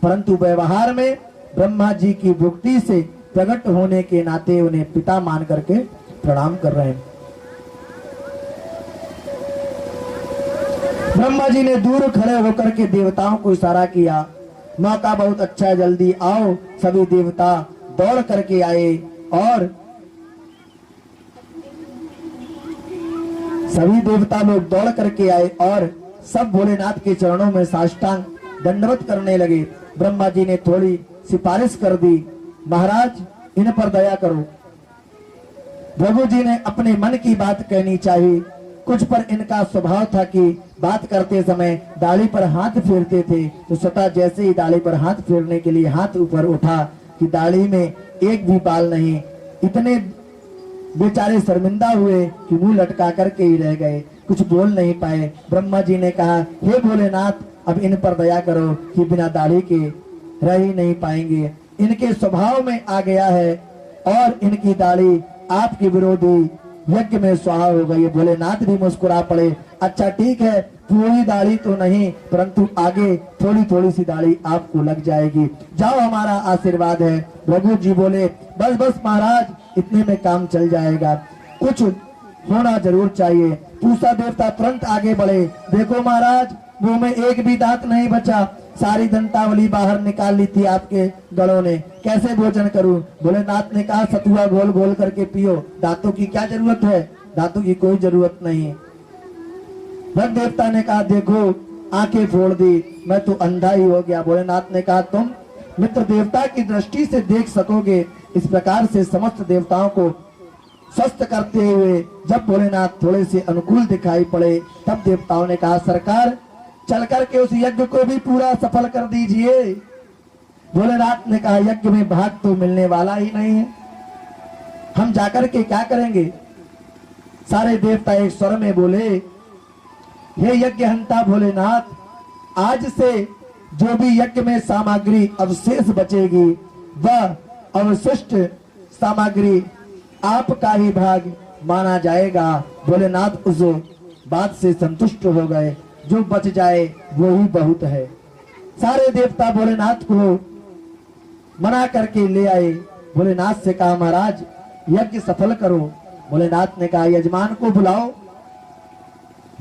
परंतु व्यवहार में ब्रह्मा जी की भक्ति से प्रकट होने के नाते उन्हें पिता मान करके प्रणाम कर रहे हैं। ब्रह्मा जी ने दूर खड़े होकर के देवताओं को इशारा किया, मौका बहुत अच्छा है, जल्दी आओ। सभी देवता दौड़ करके आए और सभी देवता लोग दौड़ करके आए और सब भोलेनाथ के चरणों में साष्टांग दंडवत करने लगे। ब्रह्मा जी ने थोड़ी सिफारिश कर दी, महाराज इन पर दया करो। भृगु जी ने अपने मन की बात कहनी चाहिए। कुछ पर इनका स्वभाव था कि बात करते समय दाढ़ी पर हाथ फेरते थे, तो स्वतः जैसे ही दाढ़ी पर हाथ फेरने के लिए हाथ ऊपर उठा कि दाढ़ी में एक भी बाल नहीं। इतने बेचारे शर्मिंदा हुए कि मुंह लटका करके ही रह गए, कुछ बोल नहीं पाए। ब्रह्मा जी ने कहा, हे भोलेनाथ, अब इन पर दया करो कि बिना दाढ़ी के रह ही नहीं पाएंगे। इनके स्वभाव में आ गया है और इनकी दाढ़ी आपके विरोधी यज्ञ में स्वाहा हो गई। भोलेनाथ भी मुस्कुरा पड़े, अच्छा ठीक है, पूरी दाढ़ी तो नहीं, परंतु आगे थोड़ी थोड़ी सी दाढ़ी आपको लग जाएगी, जाओ हमारा आशीर्वाद है। रघु जी बोले, बस बस महाराज, इतने में काम चल जाएगा, कुछ होना जरूर चाहिए। पूसा देवता तुरंत आगे बढ़े, देखो महाराज, मुंह में एक भी दांत नहीं बचा, सारी दंतावली बाहर निकाल ली थी आपके गड़ों ने, कैसे भोजन करूं? भोलेनाथ ने कहा, सतुआ घोल घोल करके पियो, दांतों की क्या जरूरत है? दांतों की कोई जरूरत नहीं। भक्त देवता ने कहा, देखो आंखें फोड़ दी, मैं तो अंधा ही हो गया। भोलेनाथ ने कहा, तुम मित्र देवता की दृष्टि से देख सकोगे। इस प्रकार से समस्त देवताओं को स्वस्थ करते हुए जब भोलेनाथ थोड़े से अनुकूल दिखाई पड़े, तब देवताओं ने कहा, सरकार चल करके उस यज्ञ को भी पूरा सफल कर दीजिए। भोलेनाथ ने कहा, यज्ञ में भाग तो मिलने वाला ही नहीं है, हम जाकर के क्या करेंगे? सारे देवता एक स्वर में बोले, हे यज्ञहंता भोलेनाथ, आज से जो भी यज्ञ में सामग्री अवशेष बचेगी, वह अवशिष्ट सामग्री आपका ही भाग माना जाएगा। भोलेनाथ उस बात से संतुष्ट हो गए, जो बच जाए वो ही बहुत है। सारे देवता भोलेनाथ को मना करके ले आए। भोलेनाथ से कहा, महाराज यज्ञ सफल करो। भोलेनाथ ने कहा, यजमान को बुलाओ।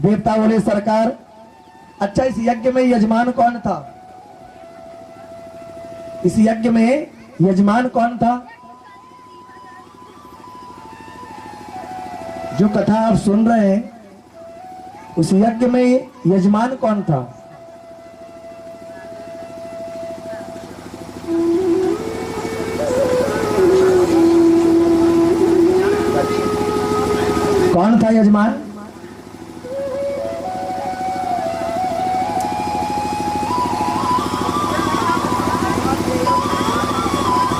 देवता बोले, सरकार अच्छा, इस यज्ञ में यजमान कौन था? इस यज्ञ में यजमान कौन था? जो कथा आप सुन रहे हैं, उस यज्ञ में यजमान कौन था? कौन था यजमान?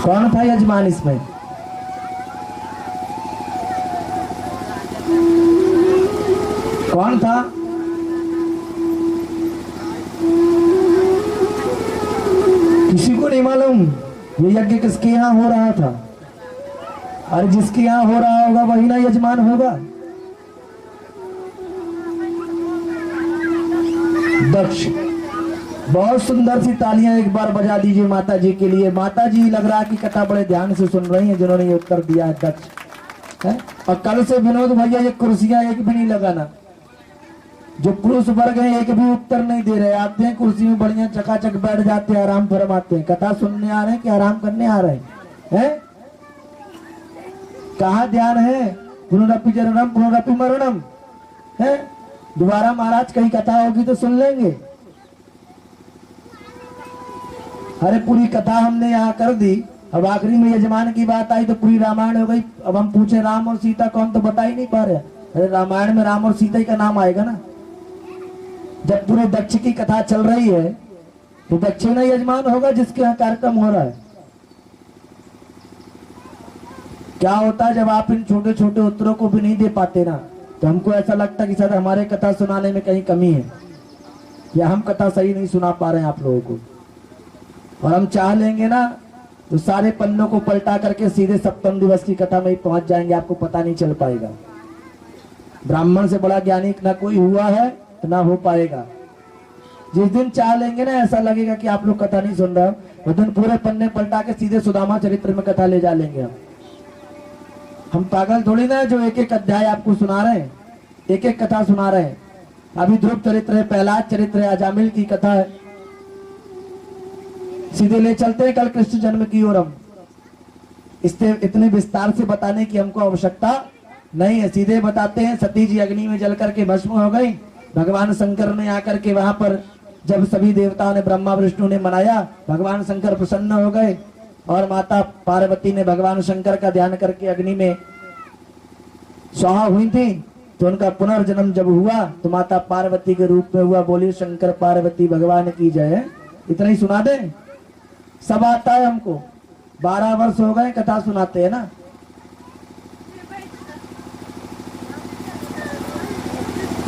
कौन था यजमान इसमें? कौन था? किसी को नहीं मालूम ये यज्ञ किसके यहाँ हो रहा था? अरे जिसके यहाँ हो रहा होगा वही ना यजमान होगा। दक्ष, बहुत सुंदर सी तालियां एक बार बजा दीजिए माता जी के लिए। माता जी लग रहा है कि कथा बड़े ध्यान से सुन रही हैं, जिन्होंने ये उत्तर दिया है दक्ष है। और कल से विनोद भैया ये कुर्सियां एक भी नहीं लगाना, जो पुरुष वर्ग है एक भी उत्तर नहीं दे रहे, आते हैं कुर्सी में बढ़िया चकाचक बैठ जाते हैं, आराम फरमाते हैं। कथा सुनने आ रहे हैं कि आराम करने आ रहे हैं? कहाँ ध्यान है? पुनरपि जननम पुनरपि मरणम है। दोबारा महाराज कहीं कथा होगी तो सुन लेंगे। अरे पूरी कथा हमने यहाँ कर दी, अब आखिरी में यजमान की बात आई तो पूरी रामायण हो गई। अब हम पूछे राम और सीता कौन, तो बता ही नहीं पा रहे। अरे रामायण में राम और सीता ही का नाम आएगा ना। जब पूरे दक्ष की कथा चल रही है तो दक्षिणा यजमान होगा जिसके यहाँ कार्यक्रम हो रहा है। क्या होता है जब आप इन छोटे छोटे उत्तरों को भी नहीं दे पाते ना, तो हमको ऐसा लगता है कि शायद हमारे कथा सुनाने में कहीं कमी है, या हम कथा सही नहीं सुना पा रहे हैं आप लोगों को। और हम चाह लेंगे ना तो सारे पन्नों को पलटा करके सीधे सप्तम दिवस की कथा में ही पहुंच जाएंगे, आपको पता नहीं चल पाएगा। ब्राह्मण से बड़ा ज्ञानी ना कोई हुआ है तो ना हो पाएगा। जिस दिन चाह लेंगे ना ऐसा लगेगा कि आप लोग कथा नहीं सुन रहे हो, उस दिन पूरे पन्ने पलटा के सीधे सुदामा चरित्र में कथा ले जा लेंगे। हम पागल थोड़ी ना जो एक एक अध्याय आपको सुना रहे हैं, एक एक कथा सुना रहे हैं। अभी ध्रुव चरित्र है, प्रहलाद चरित्र है, अजामिल की कथा है। सीधे ले चलते हैं कल कृष्ण जन्म की ओर। हम इससे इतने विस्तार से बताने की हमको आवश्यकता नहीं है, सीधे बताते हैं। सती जी अग्नि में जल करके भस्म हो गई। भगवान शंकर ने आकर के वहां पर जब सभी देवताओं ने, ब्रह्मा विष्णु ने मनाया, भगवान शंकर प्रसन्न हो गए और माता पार्वती ने भगवान शंकर का ध्यान करके अग्नि में स्वाहा हुई थी। तो उनका पुनर्जन्म जब हुआ तो माता पार्वती के रूप में हुआ। बोली शंकर पार्वती भगवान की जय। इतना ही सुना दे, सब आता है हमको। 12 वर्ष हो गए कथा सुनाते हैं ना।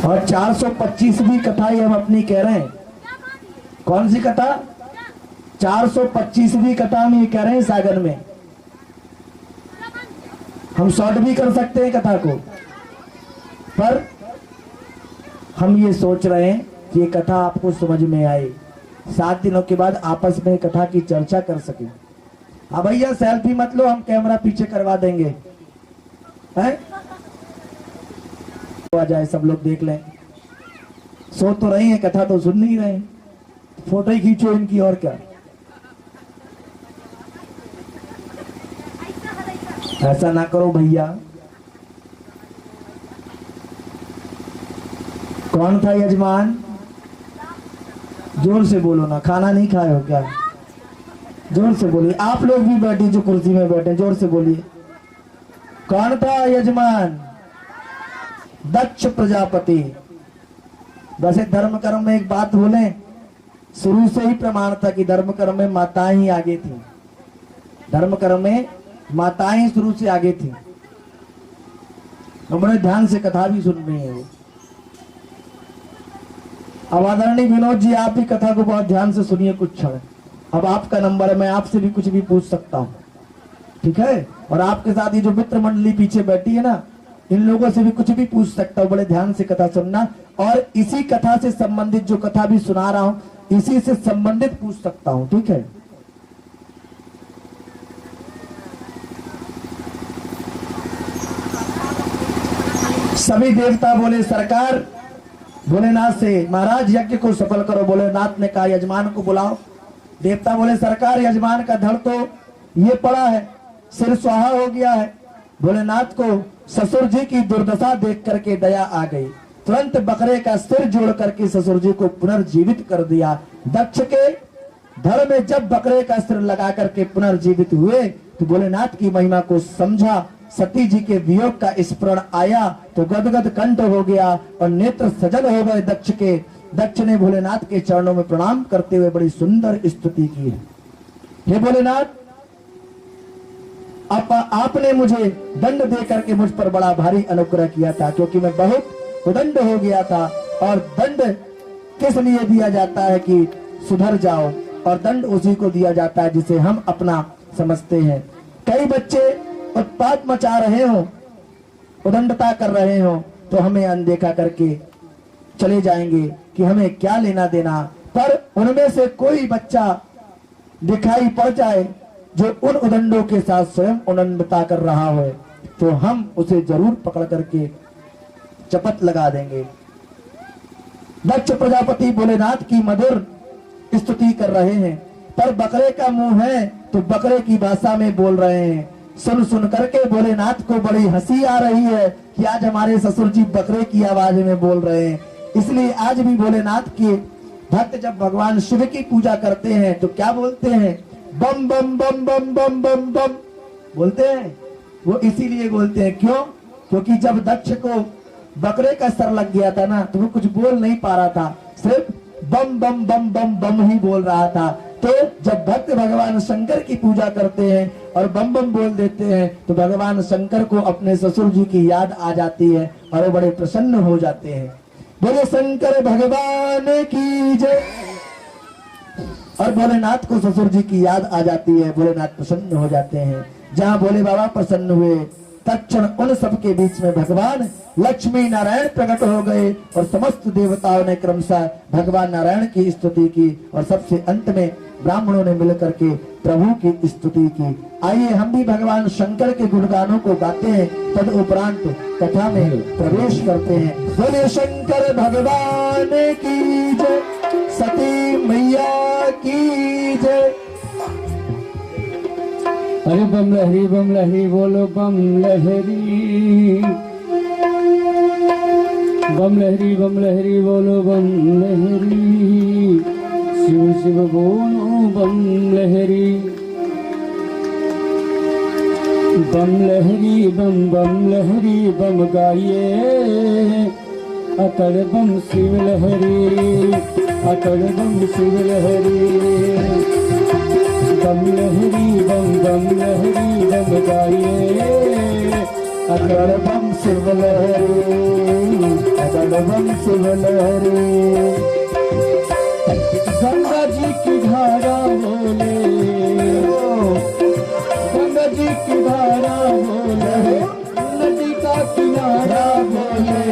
और 425वीं कथा ही हम अपनी कह रहे हैं। कौन सी कथा? 425वीं कथा हम ये कह रहे हैं सागर में। हम शॉर्ट भी कर सकते हैं कथा को, पर हम ये सोच रहे हैं कि ये कथा आपको समझ में आए, 7 दिनों के बाद आपस में कथा की चर्चा कर सके। हाँ भैया सेल्फी मत लो, हम कैमरा पीछे करवा देंगे, हैं? आ जाए सब लोग देख लें। सो तो रही है, कथा तो सुन नहीं रहे, फोटो ही खींचो इनकी। और क्या, ऐसा ना करो भैया। कौन था यजमान? जोर से बोलो ना, खाना नहीं खाए हो क्या? जोर से बोलिए। आप लोग भी बैठे जो कुर्सी में बैठे, जोर से बोलिए। कौन था यजमान? दक्ष प्रजापति। वैसे धर्म कर्म में एक बात बोले, शुरू से ही प्रमाण था कि धर्म कर्म में माताएं ही आगे थी। धर्म कर्म में माताएं शुरू से आगे थी। हमने ध्यान से कथा भी सुन रही है। अब आदरणीय विनोद जी, आप भी कथा को बहुत ध्यान से सुनिए कुछ क्षण। अब आपका नंबर है, मैं आपसे भी कुछ भी पूछ सकता हूँ, ठीक है? और आपके साथ ये जो मित्र मंडली पीछे बैठी है ना, इन लोगों से भी कुछ भी पूछ सकता हूँ। बड़े ध्यान से कथा सुनना, और इसी कथा से संबंधित जो कथा भी सुना रहा हूँ इसी से संबंधित पूछ सकता हूँ, ठीक है? सभी देवता बोले सरकार, भोलेनाथ से महाराज यज्ञ को सफल करो। भोलेनाथ ने कहा यजमान को बुलाओ। देवता बोले सरकार यजमान का धड़ तो ये पड़ा है, सिर स्वाहा हो गया है। भोलेनाथ को ससुर जी की दुर्दशा देख करके दया आ गई, तुरंत बकरे का सिर जोड़ करके ससुर जी को पुनर्जीवित कर दिया। दक्ष के धड़ में जब बकरे का सिर लगा करके पुनर्जीवित हुए तो भोलेनाथ की महिमा को समझा। सती जी के वियोग का स्मरण आया तो गदगद कंठ हो गया और नेत्र सजल हो गए दक्ष के। दक्ष ने भोलेनाथ के चरणों में प्रणाम करते हुए बड़ी सुंदर स्तुति की है। हे भोलेनाथ, आपने मुझे दंड दे करके मुझ पर बड़ा भारी अनुग्रह किया था, क्योंकि मैं बहुत उदंड हो गया था। और दंड किस लिए दिया जाता है कि सुधर जाओ, और दंड उसी को दिया जाता है जिसे हम अपना समझते हैं। कई बच्चे उत्पात मचा रहे हो, उदंडता कर रहे हो, तो हमें अनदेखा करके चले जाएंगे कि हमें क्या लेना देना। पर उनमें से कोई बच्चा दिखाई पड़ जाए जो उन उदंडों के साथ स्वयं उदंडता कर रहा हो, तो हम उसे जरूर पकड़ करके चपत लगा देंगे। दक्ष प्रजापति भोलेनाथ की मधुर स्तुति कर रहे हैं, पर बकरे का मुंह है तो बकरे की भाषा में बोल रहे हैं। सुन सुन करके भोलेनाथ को बड़ी हंसी आ रही है कि आज हमारे ससुर जी बकरे की आवाज में बोल रहे हैं। इसलिए आज भी भोलेनाथ के भक्त जब भगवान शिव की पूजा करते हैं तो क्या बोलते हैं? बम बम बम बम बम बम बम बोलते हैं। वो इसीलिए बोलते हैं, क्यों? क्योंकि जब दक्ष को बकरे का सर लग गया था ना, तो वो कुछ बोल नहीं पा रहा था, सिर्फ बम बम बम बम बम ही बोल रहा था। तो जब भक्त भगवान शंकर की पूजा करते हैं और बम बम बोल देते हैं तो भगवान शंकर को अपने ससुर जी की याद आ जाती है और वो बड़े प्रसन्न हो जाते हैं। बोले शंकर भगवान की जय। और भोलेनाथ को ससुर जी की याद आ जाती है, भोलेनाथ प्रसन्न हो जाते हैं। जहाँ भोले बाबा प्रसन्न हुए तत्क्षण उन सबके बीच में भगवान लक्ष्मी नारायण प्रकट हो गए और समस्त देवताओं ने क्रमशः भगवान नारायण की स्तुति की और सबसे अंत में ब्राह्मणों ने मिलकर के प्रभु की स्तुति की। आइए हम भी भगवान शंकर के गुणगानों को गाते हैं, तद उपरांत कथा में प्रवेश करते हैं। बोले शंकर भगवान की जय, सती मैया की जय। अरे बम लहरी बोलो बम लहरी। बम लहरी बोलो बम लहरी। शिव शिव बोलो बम लहरी। बम लहरी बम गाइए। अकड़ बम शिव लहरी, अकड़ बम शिव लहरी। बम लहरी बम गाइए। अकड़ बम शिव लहरी, अकड़ बम शिव लहरी। गंगा जी की धारा बोले, गंगा जी की धारा बोले। नदी का किनारा बोले।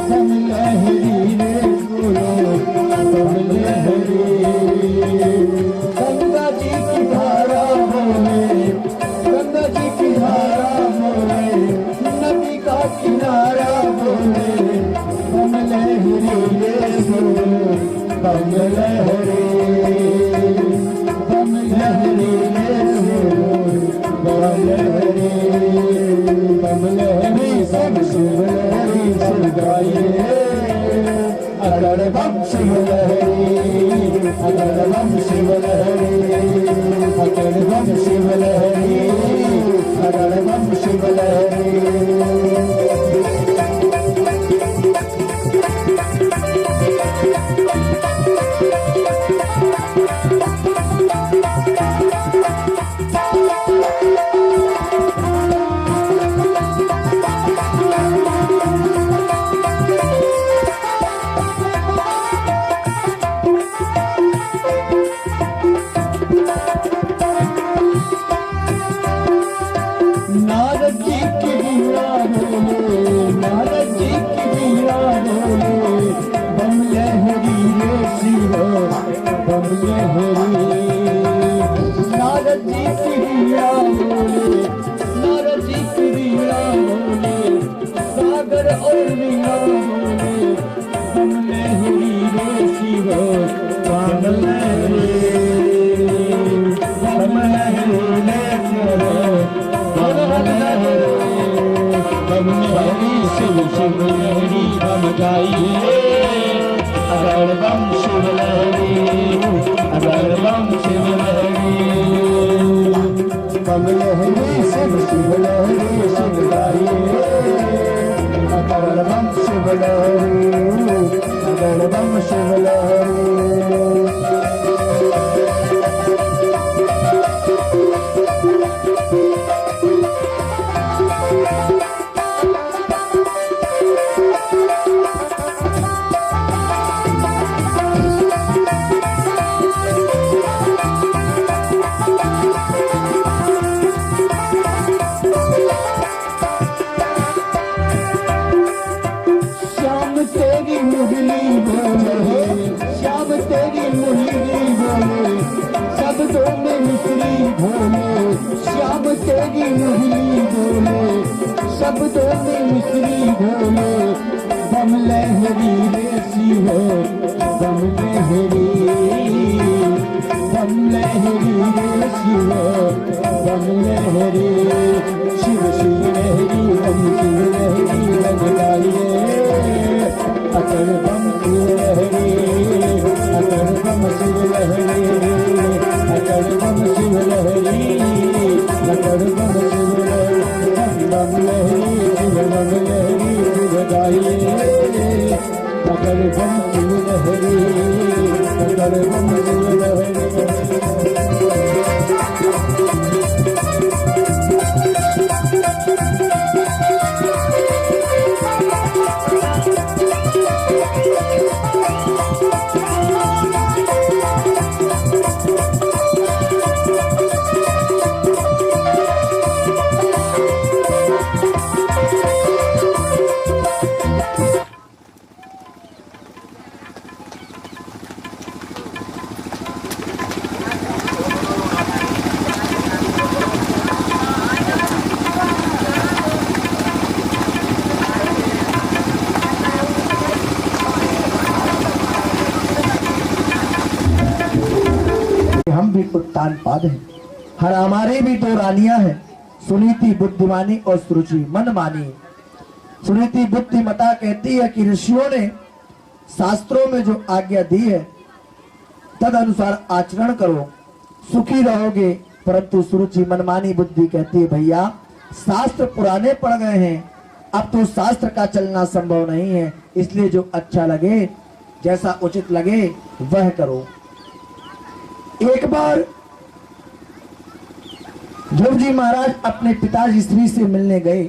बम लहरी रे बोलो बम लहरी। गंगा जी की धारा बोले, गंगा जी की धारा बोले। नदी का किनारा बोले। बम लहरी रे बोलो बम लहरी। बम लहरी रे बोलो बम लहरी। बम लहरी बम शिव लहरी बम गाइए। अकड़ बम शिव लहरी, अकड़ बम शिव लहरी। अकड़ बम शिव लहरी, अकड़ बम शिव लहरी। नारद जी की बीड़ा बोले, नारद जी की बीड़ा बोले। बम लहरी रे शिव बम लहरी। नारद जी की बीड़ा बोले, नारद जी की बीड़ा बोले। सागर और मीरा बोले। बम लहरी रे शिव बम लहरी। बम लहरी रे शिव बम लहरी। शिव शिव लहरी बम गाइए। अगर बम शिव लहरी, अगर बम शिव लहरी। बम लहरी शिव शिव लहरी शिव गाइए। अगर बम शिव लहरी, अगर बम शिव लहरी। श्याम तेरी मुरली बोले, श्याम तेरी मुरली बोले। शब्दों में मिश्री भोले। श्याम तेरी मुरली बोले, शब्दों में मिश्री भोले। बम बम लहरी रे शिव बम लहरी रे शिव बम लहरी शिव शिव लहरी बम शिव लहरी बम गाइए अकड़ बम शिव लहरी अकड़ बम शिव लहरी अकड़ बम शिव लहरी अकड़ बम शिव लहरी बम लहरी शिव बम लहरी शिव गाइए अकड़ बम शिव लहरी अकड़ बम शिव लहरी। हम भी उत्तान पाद हैं, हर हमारे भी दो रानियां हैं, सुनीति बुद्धिमानी और सुरुचि मनमानी। सुनीति बुद्धिमता कहती है कि ऋषियों ने शास्त्रों में जो आज्ञा दी है तद अनुसार आचरण करो, सुखी रहोगे। परंतु सुरुचि मनमानी बुद्धि कहती है भैया शास्त्र पुराने पड़ गए हैं, अब तो शास्त्र का चलना संभव नहीं है, इसलिए जो अच्छा लगे जैसा उचित लगे वह करो। एक बार ध्रुव जी महाराज अपने पिताजी श्री से मिलने गए।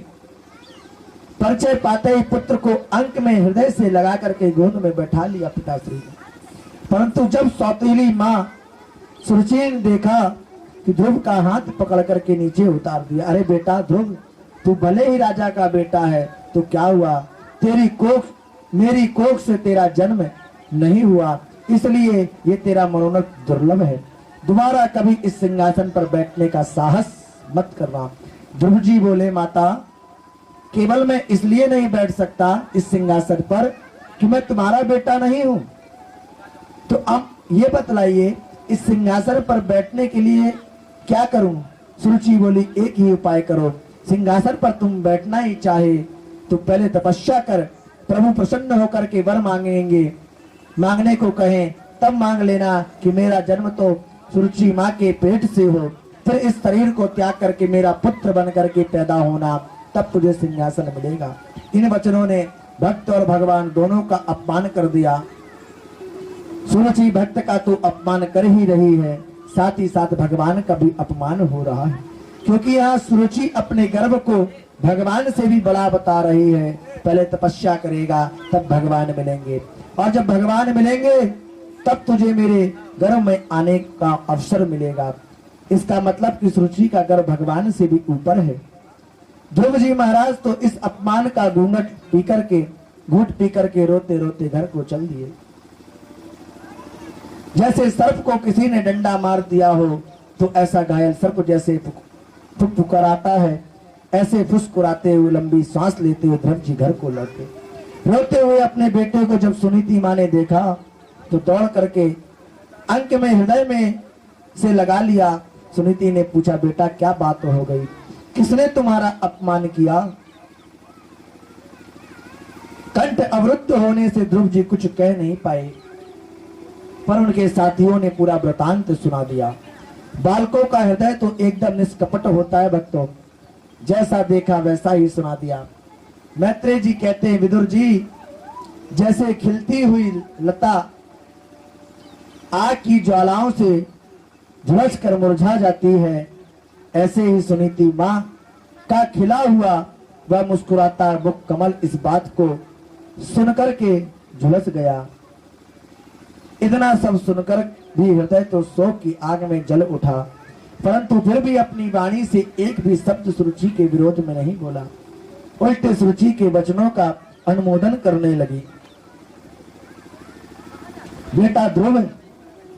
परिचय पाते ही पुत्र को अंक में हृदय से लगा करके गोद में बैठा लिया पिताश्री ने। परंतु जब सौतेली माँ सुरुचि ने देखा कि ध्रुव का हाथ पकड़ करके नीचे उतार दिया, अरे बेटा ध्रुव, तू भले ही राजा का बेटा है तो क्या हुआ, तेरी कोख मेरी कोख से तेरा जन्म नहीं हुआ, इसलिए ये तेरा मनोरथ दुर्लभ है, दोबारा कभी इस सिंहासन पर बैठने का साहस मत करना। ध्रुव जी बोले माता केवल मैं इसलिए नहीं बैठ सकता इस सिंहासन पर कि मैं तुम्हारा बेटा नहीं हूं, तो अब ये बतलाइए इस सिंहासन पर बैठने के लिए क्या करूं। सुरुचि बोली एक ही उपाय करो, सिंहासन पर तुम बैठना ही चाहे तो पहले तपस्या कर, प्रभु प्रसन्न होकर के वर मांगेंगे, मांगने को कहें तब मांग लेना कि मेरा जन्म तो सुरुचि माँ के पेट से हो, फिर इस शरीर को त्याग करके मेरा पुत्र बन करके पैदा होना, तब तुझे सिंहासन मिलेगा। इन वचनों ने भक्त और भगवान दोनों का अपमान कर दिया। सुरुचि भक्त का तो अपमान कर ही रही है, साथ ही साथ भगवान का भी अपमान हो रहा है, क्योंकि यहाँ सुरुचि अपने गर्भ को भगवान से भी बड़ा बता रही है। पहले तपस्या करेगा तब भगवान मिलेंगे, और जब भगवान मिलेंगे तब तुझे मेरे गर्भ में आने का अवसर मिलेगा। इसका मतलब कि सुरुचि का गर्भ भगवान से भी ऊपर है। ध्रुव जी महाराज तो इस अपमान का घूंघट घूट पी करके रोते रोते घर को चल दिए। जैसे सर्प को किसी ने डंडा मार दिया हो तो ऐसा घायल सर्प जैसे फुफुकाराता है, ऐसे फुसकुराते हुए लंबी सांस लेते हुए ध्रुव जी घर को लौटे। रोते हुए अपने बेटे को जब सुनीति माँ ने देखा तो दौड़ करके अंक में हृदय में से लगा लिया। सुनीति ने पूछा बेटा क्या बात हो गई, किसने तुम्हारा अपमान किया। कंठ अवरुद्ध होने से ध्रुव जी कुछ कह नहीं पाए, पर उनके साथियों ने पूरा वृतांत सुना दिया। बालकों का हृदय तो एकदम निष्कपट होता है भक्तों, जैसा देखा वैसा ही सुना दिया। मैत्रेय जी कहते हैं विदुर जी जैसे खिलती हुई लता आग की ज्वालाओं से झुलस कर मुरझा जाती है, ऐसे ही सुनीति माँ का खिला हुआ वह मुस्कुराता मुख कमल इस बात को सुनकर के झुलस गया। इतना सब सुनकर भी हृदय तो शोक की आग में जल उठा, परंतु फिर भी अपनी वाणी से एक भी शब्द सुरुचि के विरोध में नहीं बोला, उल्टे सुरुचि के वचनों का अनुमोदन करने लगी। बेटा ध्रुव,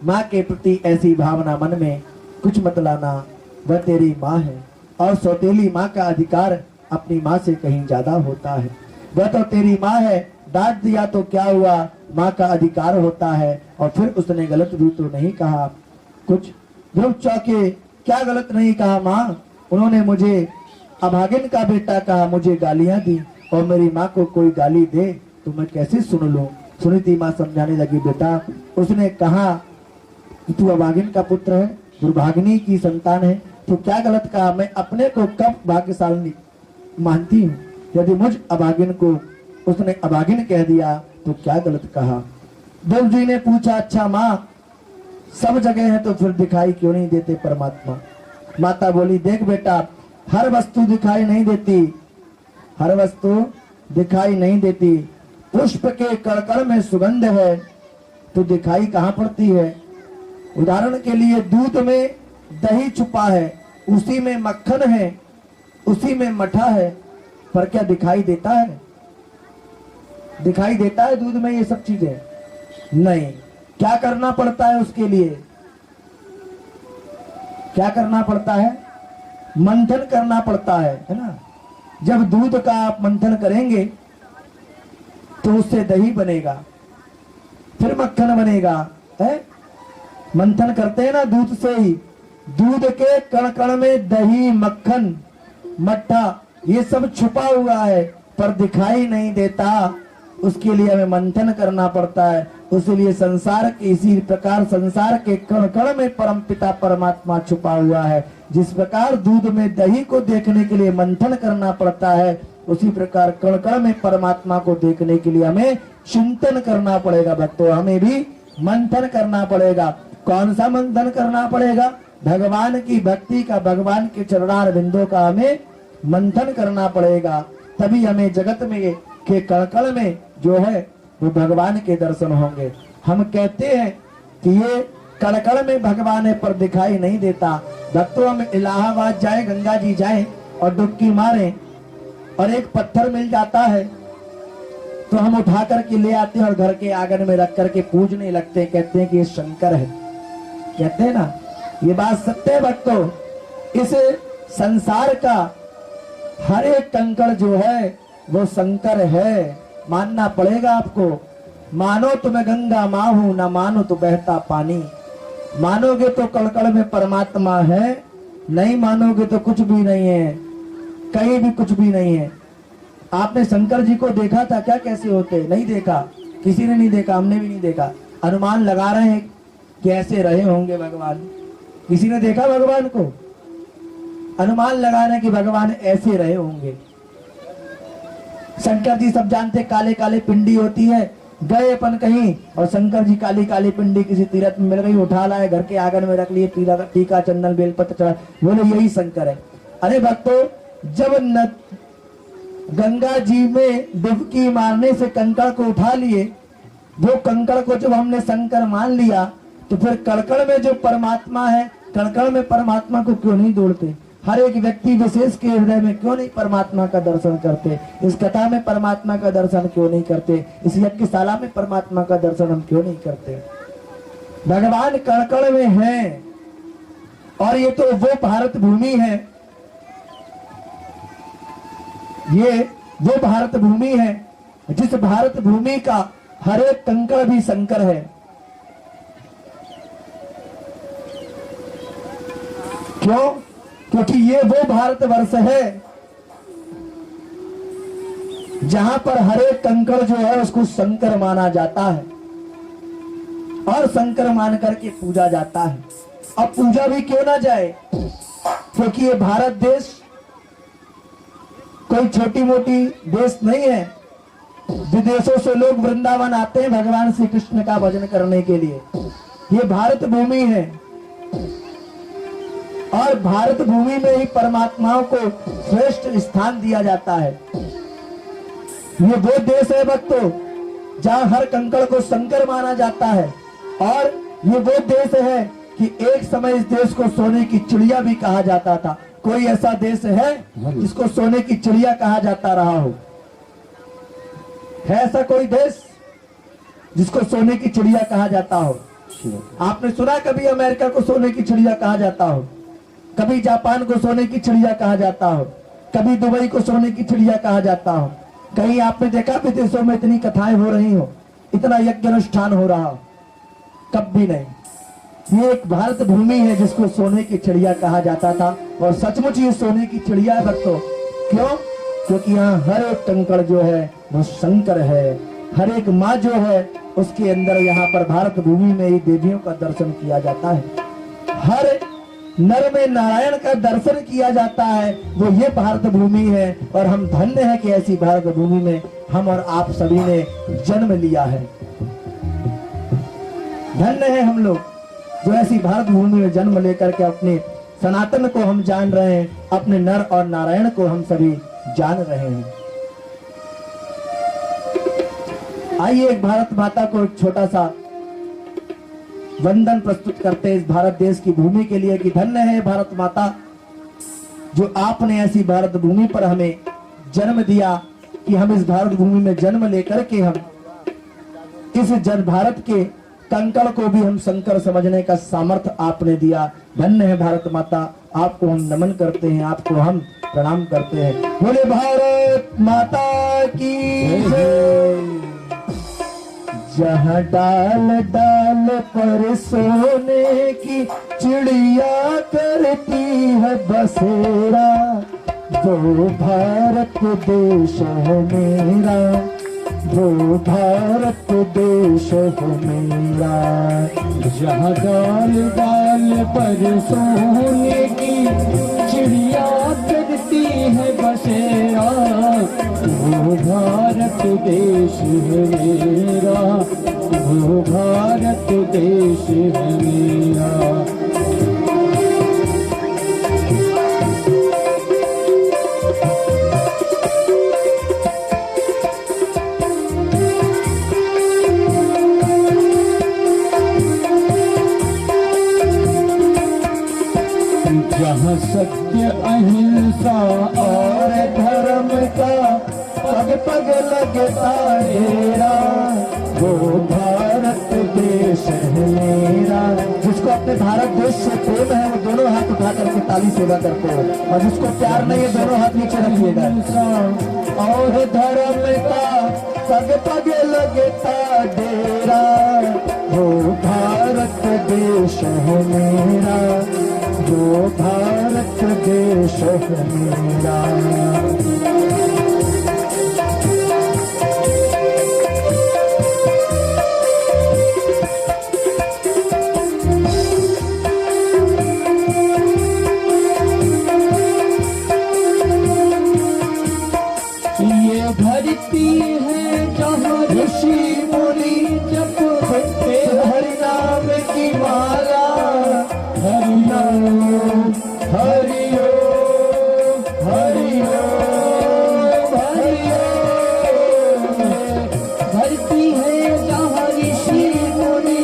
माँ के प्रति ऐसी भावना मन में कुछ मत लाना, वह तेरी माँ है और सौतेली माँ का अधिकार अपनी माँ से कहीं ज्यादा होता है। वह तो तेरी माँ है डांट दिया तो क्या हुआ, माँ का अधिकार होता है। और फिर उसने गलत भी तो नहीं कहा कुछ। ध्रुव चौके क्या गलत नहीं कहा माँ, उन्होंने मुझे अभागिन का बेटा कहा, मुझे गालियां दी, और मेरी माँ को कोई गाली दे तो मैं कैसे सुन लूं। सुनीति माँ समझाने लगी, बेटा उसने कहा कि तू अभागिन का पुत्र है, दुर्भागिनी की संतान है, तो क्या गलत कहा। मैं अपने को कब भाग्यशाली मानती हूँ, यदि मुझ अभागिन को उसने अभागिन कह दिया तो क्या गलत कहा। ध्रुव जी ने पूछा, अच्छा माँ सब जगह है तो फिर दिखाई क्यों नहीं देते परमात्मा। माता बोली, देख बेटा हर वस्तु दिखाई नहीं देती, हर वस्तु दिखाई नहीं देती। पुष्प के कणकण में सुगंध है तो दिखाई कहाँ पड़ती है। उदाहरण के लिए दूध में दही छुपा है, उसी में मक्खन है, उसी में मठा है, पर क्या दिखाई देता है? दिखाई देता है दूध में ये सब चीजें? नहीं। क्या करना पड़ता है उसके लिए? क्या करना पड़ता है? मंथन करना पड़ता है ना। जब दूध का आप मंथन करेंगे तो उससे दही बनेगा, फिर मक्खन बनेगा, है? मंथन करते हैं ना दूध से ही। दूध के कण कण में दही, मक्खन, मट्ठा ये सब छुपा हुआ है पर दिखाई नहीं देता, उसके लिए हमें मंथन करना पड़ता है। उसलिए संसार के इसी प्रकार संसार के कण कण में परम पिता परमात्मा छुपा हुआ है। जिस प्रकार दूध में दही को देखने के लिए मंथन करना पड़ता है, उसी प्रकार कण कण में परमात्मा को देखने के लिए हमें चिंतन करना पड़ेगा। भक्तों हमें भी मंथन करना पड़ेगा। कौन सा मंथन करना पड़ेगा? भगवान की भक्ति का, भगवान के चरणार बिंदों का हमें मंथन करना पड़ेगा। तभी हमें जगत में के कण में जो है वो भगवान के दर्शन होंगे। हम कहते हैं कि ये कण में भगवान है पर दिखाई नहीं देता। भक्तों हम इलाहाबाद जाए, गंगा जी जाए और डुबकी मारे और एक पत्थर मिल जाता है तो हम उठा करके ले आते हैं और घर के आंगन में रख करके पूजने लगते हैं, कहते हैं कि ये शंकर है। कहते हैं ना, ये बात सत्य है भक्तों। इस संसार का हर एक कंकड़ जो है वो शंकर है, मानना पड़ेगा आपको। मानो तो मैं गंगा माँ हूं, ना मानो तो बहता पानी। मानोगे तो कड़कड़ में परमात्मा है, नहीं मानोगे तो कुछ भी नहीं है, कहीं भी कुछ भी नहीं है। आपने शंकर जी को देखा था क्या कैसे होते? नहीं देखा, किसी ने नहीं देखा, हमने भी नहीं देखा। अनुमान लगा रहे हैं कि ऐसे रहे होंगे भगवान। किसी ने देखा भगवान को? अनुमान लगा रहे हैं कि भगवान ऐसे रहे होंगे। शंकर जी सब जानते, काले काले पिंडी होती है। गए अपन कहीं और शंकर जी काली काली पिंडी किसी तीर्थ में मिल गई, उठा लाए, घर के आंगन में रख लिए, टीका चंदन बेलपत्र चढ़ा, बोले यही शंकर है। अरे भक्तों, जब गंगा जी में डुबकी मारने से कंकड़ को उठा लिए, वो कंकड़ को जब हमने शंकर मान लिया, तो फिर कड़कड़ में जो परमात्मा है, कड़कड़ में परमात्मा को क्यों नहीं ढूंढते? हर एक व्यक्ति विशेष के हृदय में क्यों नहीं परमात्मा का दर्शन करते? इस कथा में परमात्मा का दर्शन क्यों नहीं करते? इस यज्ञशाला में परमात्मा का दर्शन हम क्यों नहीं करते? भगवान कड़कड़ में है और ये तो वो भारत भूमि है, ये वो भारत भूमि है जिस भारत भूमि का हर एक कंकड़ भी शंकर है। क्यों? क्योंकि ये वो भारतवर्ष है जहां पर हर एक कंकड़ जो है उसको शंकर माना जाता है और शंकर मान करके पूजा जाता है। अब पूजा भी क्यों ना जाए, क्योंकि ये भारत देश कोई छोटी मोटी देश नहीं है। विदेशों से लोग वृंदावन आते हैं भगवान श्री कृष्ण का भजन करने के लिए। ये भारत भूमि है और भारत भूमि में ही परमात्माओं को श्रेष्ठ स्थान दिया जाता है। ये वो देश है भक्तों जहां हर कंकड़ को शंकर माना जाता है, और ये वो देश है कि एक समय इस देश को सोने की चिड़िया भी कहा जाता था। कोई ऐसा देश है जिसको सोने की चिड़िया कहा जाता रहा हो? है ऐसा कोई देश जिसको सोने की चिड़िया कहा जाता हो? आपने सुना कभी अमेरिका को सोने की चिड़िया कहा जाता हो? कभी जापान को सोने की चिड़िया कहा जाता हो? कभी दुबई को सोने की चिड़िया कहा जाता हो? कहीं आपने देखा विदेशों में इतनी कथाएं हो रही हो, इतना यज्ञ अनुष्ठान हो रहा हो? कब भी नहीं। ये एक भारत भूमि है जिसको सोने की चिड़िया कहा जाता था, और सचमुच ये सोने की चिड़िया है भक्तों। क्यों? क्योंकि यहाँ हर एक कंकड़ जो है वो शंकर है, हर एक माँ जो है उसके अंदर यहाँ पर भारत भूमि में ही देवियों का दर्शन किया जाता है। हर नर में नारायण का दर्शन किया जाता है, वो ये भारत भूमि है। और हम धन्य हैं कि ऐसी भारत भूमि में हम और आप सभी ने जन्म लिया है। धन्य है हम लोग जो ऐसी भारत भूमि में जन्म लेकर के अपने सनातन को हम जान रहे हैं, अपने नर और नारायण को हम सभी जान रहे हैं। आइए एक भारत माता को एक छोटा सा वंदन प्रस्तुत करते हैं इस भारत देश की भूमि के लिए कि धन्य है भारत माता जो आपने ऐसी भारत भूमि पर हमें जन्म दिया, कि हम इस भारत भूमि में जन्म लेकर के हम इस जन भारत के कंकड़ को भी हम शंकर समझने का सामर्थ्य आपने दिया। धन्य है भारत माता, आपको हम नमन करते हैं, आपको हम प्रणाम करते हैं। बोले भारत माता की जय। जहाँ डाल डाल पर सोने की चिड़िया करती है बसेरा, वो भारत देश है मेरा, वो भारत देश है मेरा। जहाँ डाल डाल पर सोने की चिड़िया करती है बसेरा, वो भारत देश है मेरा, वो भारत देश है मेरा। जहाँ सत्य अहिंसा और धर्म का पग पग लगता डेरा, वो भारत देश है मेरा। जिसको अपने भारत देश से प्रेम है वो दोनों हाथ उठा करके ताली सेवा करते हो, और जिसको प्यार नहीं है दोनों हाथ नीचे रखिएगा। और धर्म का पग पग लगता डेरा, वो भारत देश है मेरा, वो भारत देश है मेरा। ये धरती है जहाँ ऋषि मुनि जपते हरि नाम की माला, हरि नाम हरि ओम हरि ओम हरि ओम। धरती है जहाँ ऋषि मुनि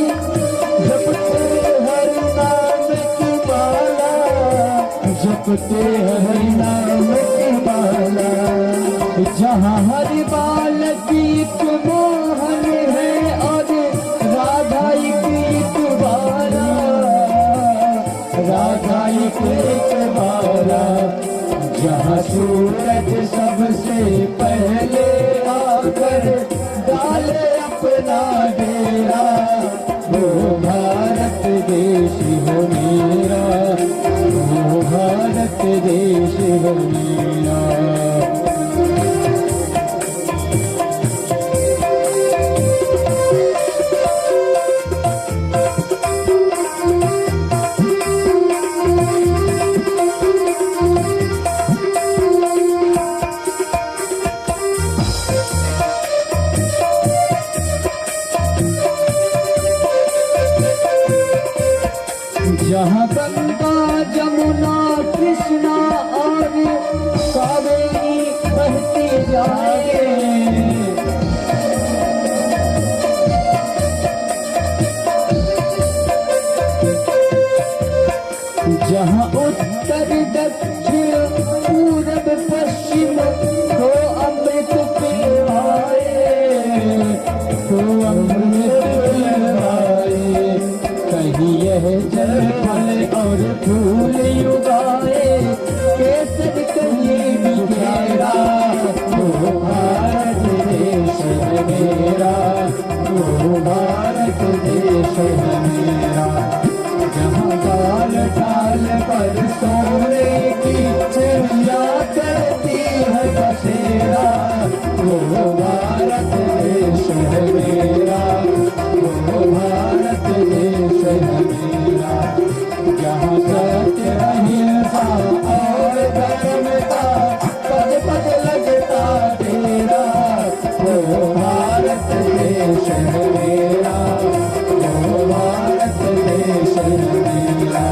जपते हरि नाम की माला, जपते हरि नाम की माला। जहाँ हरि बाल गीत मोहन है और राधा गीत बाला, राधा गीत बाला। जहाँ सूरज सबसे पहले आकर डाले अपना डेरा, वो भारत देश हो मेरा, वो भारत देश हो मेरा। जहाँ गंगा जमुना कृष्णा और कावेरी बहती जाए, जहाँ उत्तर दक्षिण पूरब पश्चिम तो अमृत पिलवाए, तो अमृत पिलवाए। कहीं यह जल फल और फूल उगाए, केसर कहीं बिखेरा, वो है मेरा। जहाँ डाल डाल पर सोने की चिड़िया करती है बसेरा, वो भारत देश है मेरा, वो भारत देश है मेरा। जहाँ सत्य अहिंसा और धर्मता पद पद लगता तेरा, वो भारत देश है मेरा, वो भारत देश है मेरा।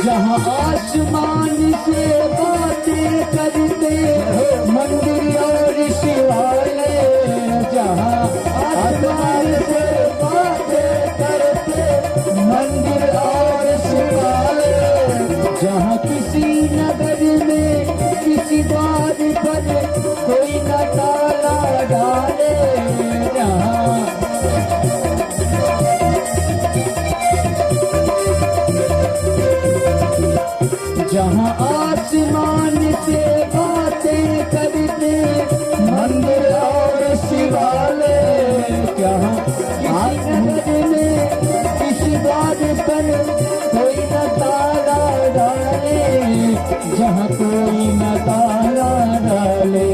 जहाँ आसमान से बातें करते मंदिर और शिवालय, जहाँ आसमान से बातें करते मंदिर और शिवालय, जहाँ किसी नगर में किसी द्वार पर कोई न ताला डाले, जहाँ जहाँ आसमान से बातें करते मंदिर और शिवालय, जहाँ किसी नगर में किसी द्वार पर कोई न ताला डाले, जहाँ कोई न ताला डाले।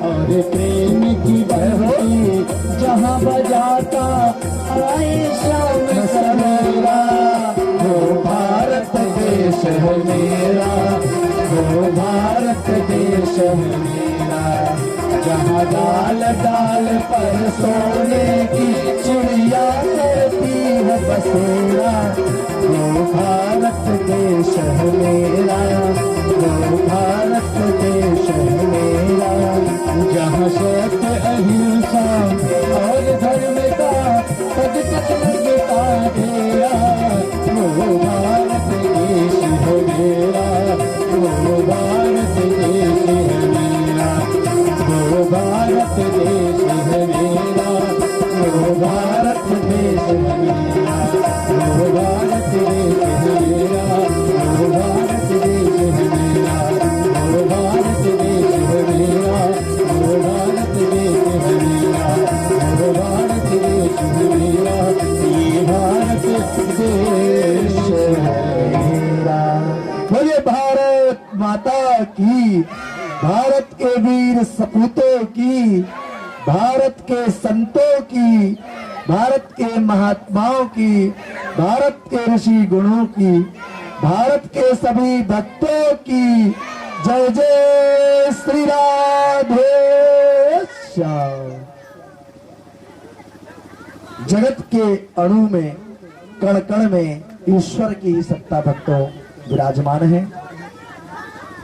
और प्रेम की बंसी जहाँ बजाता आए शाम सवेरा, वो भारत देश है मेरा, वो भारत देश है मेरा। जहाँ डाल डाल पर सोने की चिड़िया करती है बसेरा, वो भारत देश है मेरा, वो भारत देश है मेरा। जहाँ सत्य अहिंसा और धर्मता पद पद लगता तेरा, वो भारत देश है मेरा, वो भारत देश है मेरा, वो भारत देश है मेरा, वो भारत देश है मेरा, वो भारत देश है मेरा, वो भारत देश है मेरा, वो भारत देश है मेरा, वो भारत देश है मेरा, वो भारत देश है मेरा, ये भारत देश है मेरा। बोलिए भारत माता की, भारत के वीर सपूतों की, भारत के संतों की, भारत के महात्माओं की, भारत के ऋषि गुणों की, भारत के सभी भक्तों की जय जय श्री राधे श्याम। जगत के अणु में कण कण में ईश्वर की ही सत्ता भक्तों विराजमान है।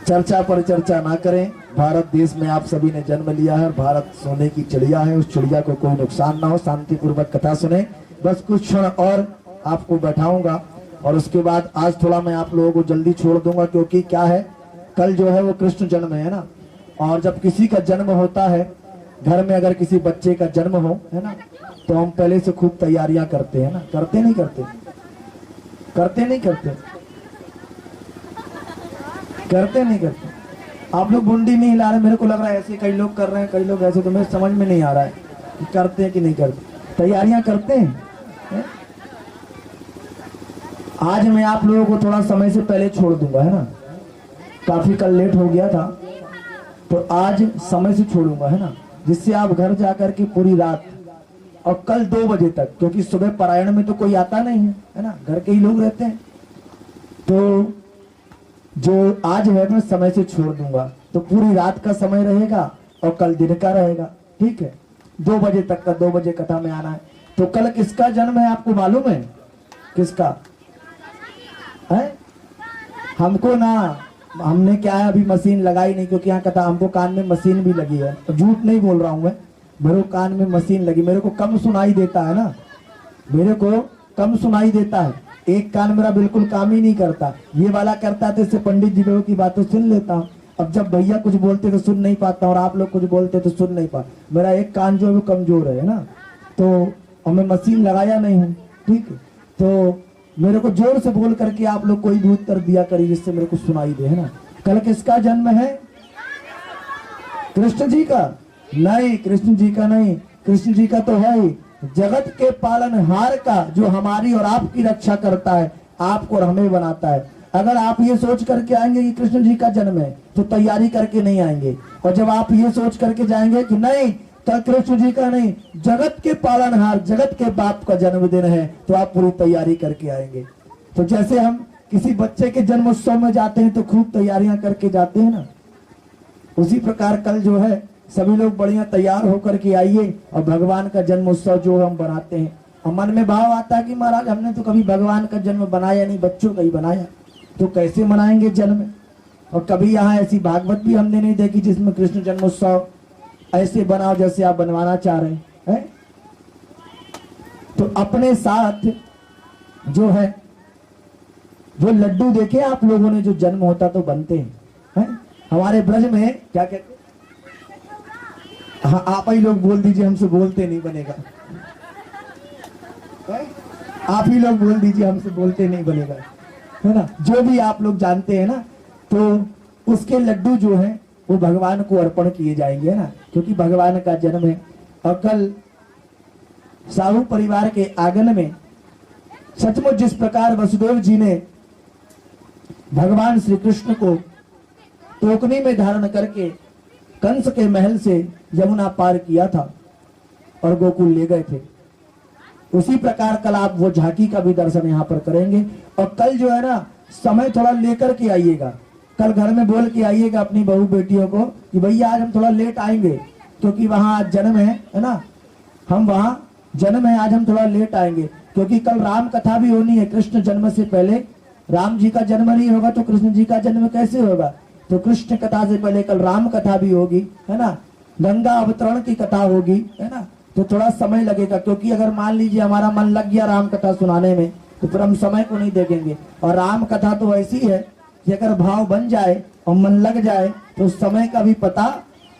चर्चा पर चर्चा ना करें। भारत देश में आप सभी ने जन्म लिया है। भारत सोने की चिड़िया है, उस चिड़िया को कोई नुकसान ना हो, शांतिपूर्वक कथा सुने। बस कुछ क्षण और आपको बैठाऊंगा और उसके बाद आज थोड़ा मैं आप लोगों को जल्दी छोड़ दूंगा, क्योंकि क्या है, कल जो है वो कृष्ण जन्म है ना। और जब किसी का जन्म होता है, घर में अगर किसी बच्चे का जन्म हो, है ना, तो हम पहले से खूब तैयारियां करते हैं ना। करते नहीं करते? करते नहीं करते? करते नहीं करते? आप लोग मुंडी नहीं हिला रहे, मेरे को लग रहा है ऐसे कई लोग कर रहे हैं, कई लोग ऐसे, तो मेरे समझ में नहीं आ रहा है कि करते हैं कि नहीं करते। तैयारियां करते हैं? आज मैं आप लोगों को थोड़ा समय से पहले छोड़ दूंगा, है ना। काफी कल लेट हो गया था, तो आज समय से छोड़ूंगा, है ना, जिससे आप घर जाकर के पूरी रात और कल 2 बजे तक, क्योंकि सुबह पारायण में तो कोई आता नहीं है ना, घर के ही लोग रहते हैं, तो जो आज है मैं समय से छोड़ दूंगा, तो पूरी रात का समय रहेगा और कल दिन का रहेगा, ठीक है। 2 बजे तक का, 2 बजे कथा में आना है। तो कल किसका जन्म है आपको मालूम है? किसका है? हमको ना, हमने क्या है अभी मशीन लगाई नहीं, क्योंकि यहाँ कथा, हमको कान में मशीन भी लगी है, तो झूठ नहीं बोल रहा हूं मैं, मेरे को कान में मशीन लगी, मेरे को कम सुनाई देता है ना, मेरे को कम सुनाई देता है। एक कान मेरा बिल्कुल काम ही नहीं करता, ये वाला करता है तो इससे पंडित जी लोगों की बातें सुन लेता हूँ। अब जब भैया कुछ बोलते तो सुन नहीं पाता, और आप लोग कुछ बोलते तो सुन नहीं पाता। मेरा एक कान जो है वो कमजोर है ना, तो और मैं मशीन लगाया नहीं हूँ, ठीक है, तो मेरे को जोर से बोल करके आप लोग कोई भी उत्तर दिया करिए जिससे मेरे को सुनाई दे, है ना। कल किसका जन्म है? कृष्ण जी का? नहीं, कृष्ण जी का नहीं, कृष्ण जी का तो है ही जगत के पालनहार का, जो हमारी और आपकी रक्षा करता है, आपको और हमें बनाता है। अगर आप ये सोच करके आएंगे कि कृष्ण जी का जन्म है तो तैयारी करके नहीं आएंगे, और जब आप ये सोच करके जाएंगे कि नहीं तो कृष्ण जी का नहीं, जगत के पालनहार, जगत के बाप का जन्मदिन है, तो आप पूरी तैयारी करके आएंगे। तो जैसे हम किसी बच्चे के जन्म उत्सव में जाते हैं तो खूब तैयारियां करके जाते हैं ना, उसी प्रकार कल जो है सभी लोग बढ़िया तैयार होकर के आइए और भगवान का जन्म उत्सव जो हम बनाते हैं, और मन में भाव आता है कि महाराज हमने तो कभी भगवान का जन्म बनाया नहीं, बच्चों का ही बनाया, तो कैसे मनाएंगे जन्म। और कभी यहाँ ऐसी भागवत भी हमने नहीं देखी जिसमें कृष्ण जन्मोत्सव ऐसे बनाओ जैसे आप बनवाना चाह रहे हैं। तो अपने साथ जो है वो लड्डू देखे आप लोगों ने, जो जन्म होता तो बनते हैं, हमारे ब्रज में क्या कहते, हाँ आप ही लोग बोल दीजिए, हमसे बोलते नहीं बनेगा, आप ही लोग बोल दीजिए, हमसे बोलते नहीं बनेगा, है ना। जो भी आप लोग जानते हैं ना, तो उसके लड्डू जो है वो भगवान को अर्पण किए जाएंगे, है ना, क्योंकि भगवान का जन्म है। और कल साहू परिवार के आंगन में सचमुच जिस प्रकार वसुदेव जी ने भगवान श्री कृष्ण को टोकनी में धारण करके कंस के महल से यमुना पार किया था और गोकुल ले गए थे, उसी प्रकार कल आप वो झांकी का भी दर्शन यहाँ पर करेंगे। और कल जो है ना समय थोड़ा लेकर के आइएगा, कल घर में बोल के आइएगा अपनी बहू बेटियों को कि भैया आज हम थोड़ा लेट आएंगे, क्योंकि वहां आज जन्म है ना, हम वहां जन्म है, आज हम थोड़ा लेट आएंगे, क्योंकि कल राम कथा भी होनी है। कृष्ण जन्म से पहले राम जी का जन्म नहीं होगा तो कृष्ण जी का जन्म कैसे होगा, तो कृष्ण कथा से पहले कल राम कथा भी होगी, है ना, गंगा अवतरण की कथा होगी, है ना, तो थोड़ा समय लगेगा, क्योंकि अगर मान लीजिए हमारा मन लग गया राम कथा सुनाने में तो फिर हम समय को नहीं देखेंगे। और राम कथा तो ऐसी है कि अगर भाव बन जाए और मन लग जाए तो समय का भी पता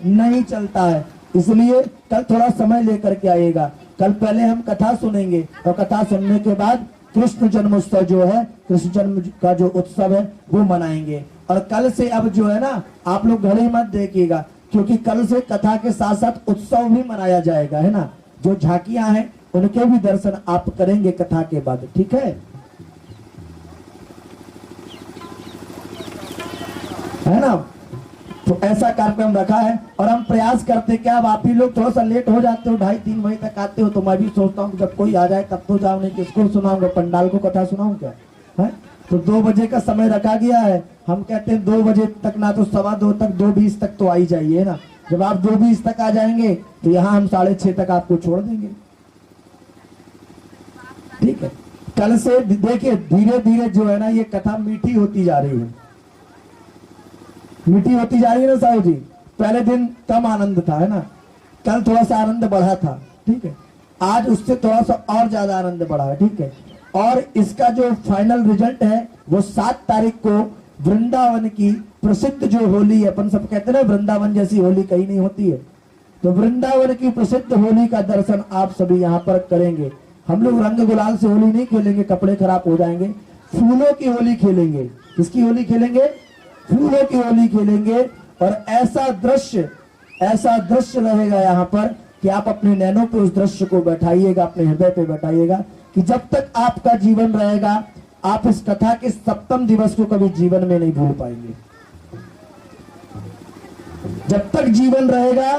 नहीं चलता है, इसलिए कल थोड़ा समय लेकर के आइएगा। कल पहले हम कथा सुनेंगे और कथा सुनने के बाद कृष्ण जन्मोत्सव जो है, कृष्ण जन्म का जो उत्सव है वो मनाएंगे। और कल से अब जो है ना आप लोग घड़ी मत देखिएगा, क्योंकि कल से कथा के साथ साथ उत्सव भी मनाया जाएगा, है ना, जो झांकियां हैं उनके भी दर्शन आप करेंगे कथा के बाद, ठीक है ना। तो ऐसा कार्यक्रम रखा है और हम प्रयास करते क्या, अब आप ही लोग थोड़ा सा लेट हो जाते हो, 2:30-3 बजे तक आते हो, तो मैं भी सोचता हूँ जब कोई आ जाए तब तो जाऊँ, नहीं किसको सुनाऊंगा, पंडाल को कथा सुनाऊं क्या है। तो 2 बजे का समय रखा गया है, हम कहते हैं 2 बजे तक ना तो 2:15 तक, 2:20 तक तो आ ही जाइए ना। जब आप 2:20 तक आ जाएंगे तो यहाँ हम 6:30 तक आपको छोड़ देंगे, ठीक है। कल से देखिए धीरे धीरे जो है ना ये कथा मीठी होती जा रही है, मीठी होती जा रही है ना साहू जी। पहले दिन कम आनंद था, है ना, कल थोड़ा सा आनंद बढ़ा था, ठीक है, आज उससे थोड़ा सा और ज्यादा आनंद बढ़ा है, ठीक है। और इसका जो फाइनल रिजल्ट है वो 7 तारीख को वृंदावन की प्रसिद्ध जो होली है, अपन सब कहते हैं ना वृंदावन जैसी होली कहीं नहीं होती है, तो वृंदावन की प्रसिद्ध होली का दर्शन आप सभी यहाँ पर करेंगे। हम लोग रंग गुलाल से होली नहीं खेलेंगे, कपड़े खराब हो जाएंगे, फूलों की होली खेलेंगे। किसकी होली खेलेंगे? फूलों की होली खेलेंगे। और ऐसा दृश्य रहेगा यहाँ पर कि आप अपने नैनों पे उस दृश्य को बैठाइएगा, अपने हृदय पे बैठाइएगा, कि जब तक आपका जीवन रहेगा आप इस कथा के 7वें दिवस को कभी जीवन में नहीं भूल पाएंगे। जब तक जीवन रहेगा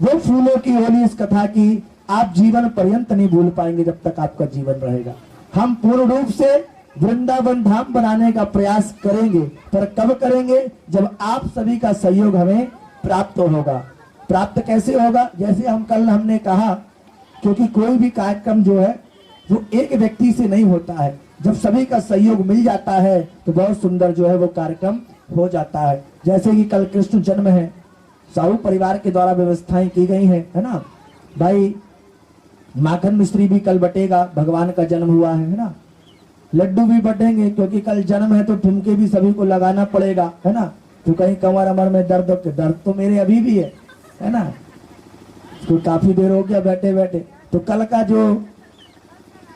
वो फूलों की होली इस कथा की आप जीवन पर्यंत नहीं भूल पाएंगे, जब तक आपका जीवन रहेगा। हम पूर्ण रूप से वृंदावन धाम बनाने का प्रयास करेंगे, पर कब करेंगे? जब आप सभी का सहयोग हमें प्राप्त होगा। प्राप्त कैसे होगा? जैसे हमने कहा, क्योंकि कोई भी कार्यक्रम जो है वो एक व्यक्ति से नहीं होता है, जब सभी का सहयोग मिल जाता है तो बहुत सुंदर जो है वो कार्यक्रम हो जाता है। जैसे कि कल कृष्ण जन्म है, साहू परिवार के द्वारा व्यवस्थाएं की गई है ना भाई। माखन मिश्री भी कल बटेगा, भगवान का जन्म हुआ है ना। लड्डू भी बटेंगे क्योंकि कल जन्म है, तो ठुमके भी सभी को लगाना पड़ेगा, है ना। तो कहीं कमर अमर में दर्द तो मेरे अभी भी है ना, तो काफी देर हो गया बैठे बैठे, तो कल का जो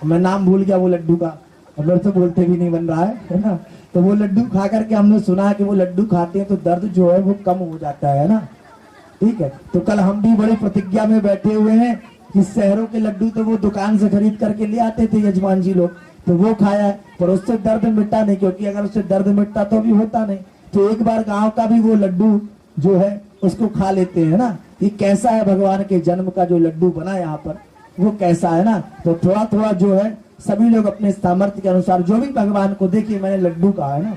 मैं नाम भूल गया वो लड्डू का, हम लोग तो बोलते भी नहीं बन रहा है ना। तो वो लड्डू खा करके हमने सुना कि वो लड्डू खाते हैं तो दर्द जो है वो कम हो जाता है ना। ठीक है, तो कल हम भी बड़ी प्रतिज्ञा में बैठे हुए हैं कि शहरों के लड्डू तो वो दुकान से खरीद करके ले आते थे यजमान जी लोग, तो वो खाया है, पर उससे दर्द मिटा नहीं, क्योंकि अगर उससे दर्द मिटता तो भी होता नहीं। तो एक बार गांव का भी वो लड्डू जो है उसको खा लेते हैं ना। ये कैसा है भगवान के जन्म का जो लड्डू बना यहाँ पर, वो कैसा है ना। तो थोड़ा थोड़ा जो है सभी लोग अपने सामर्थ्य के अनुसार जो भी भगवान को, देखिए मैंने लड्डू कहा है ना,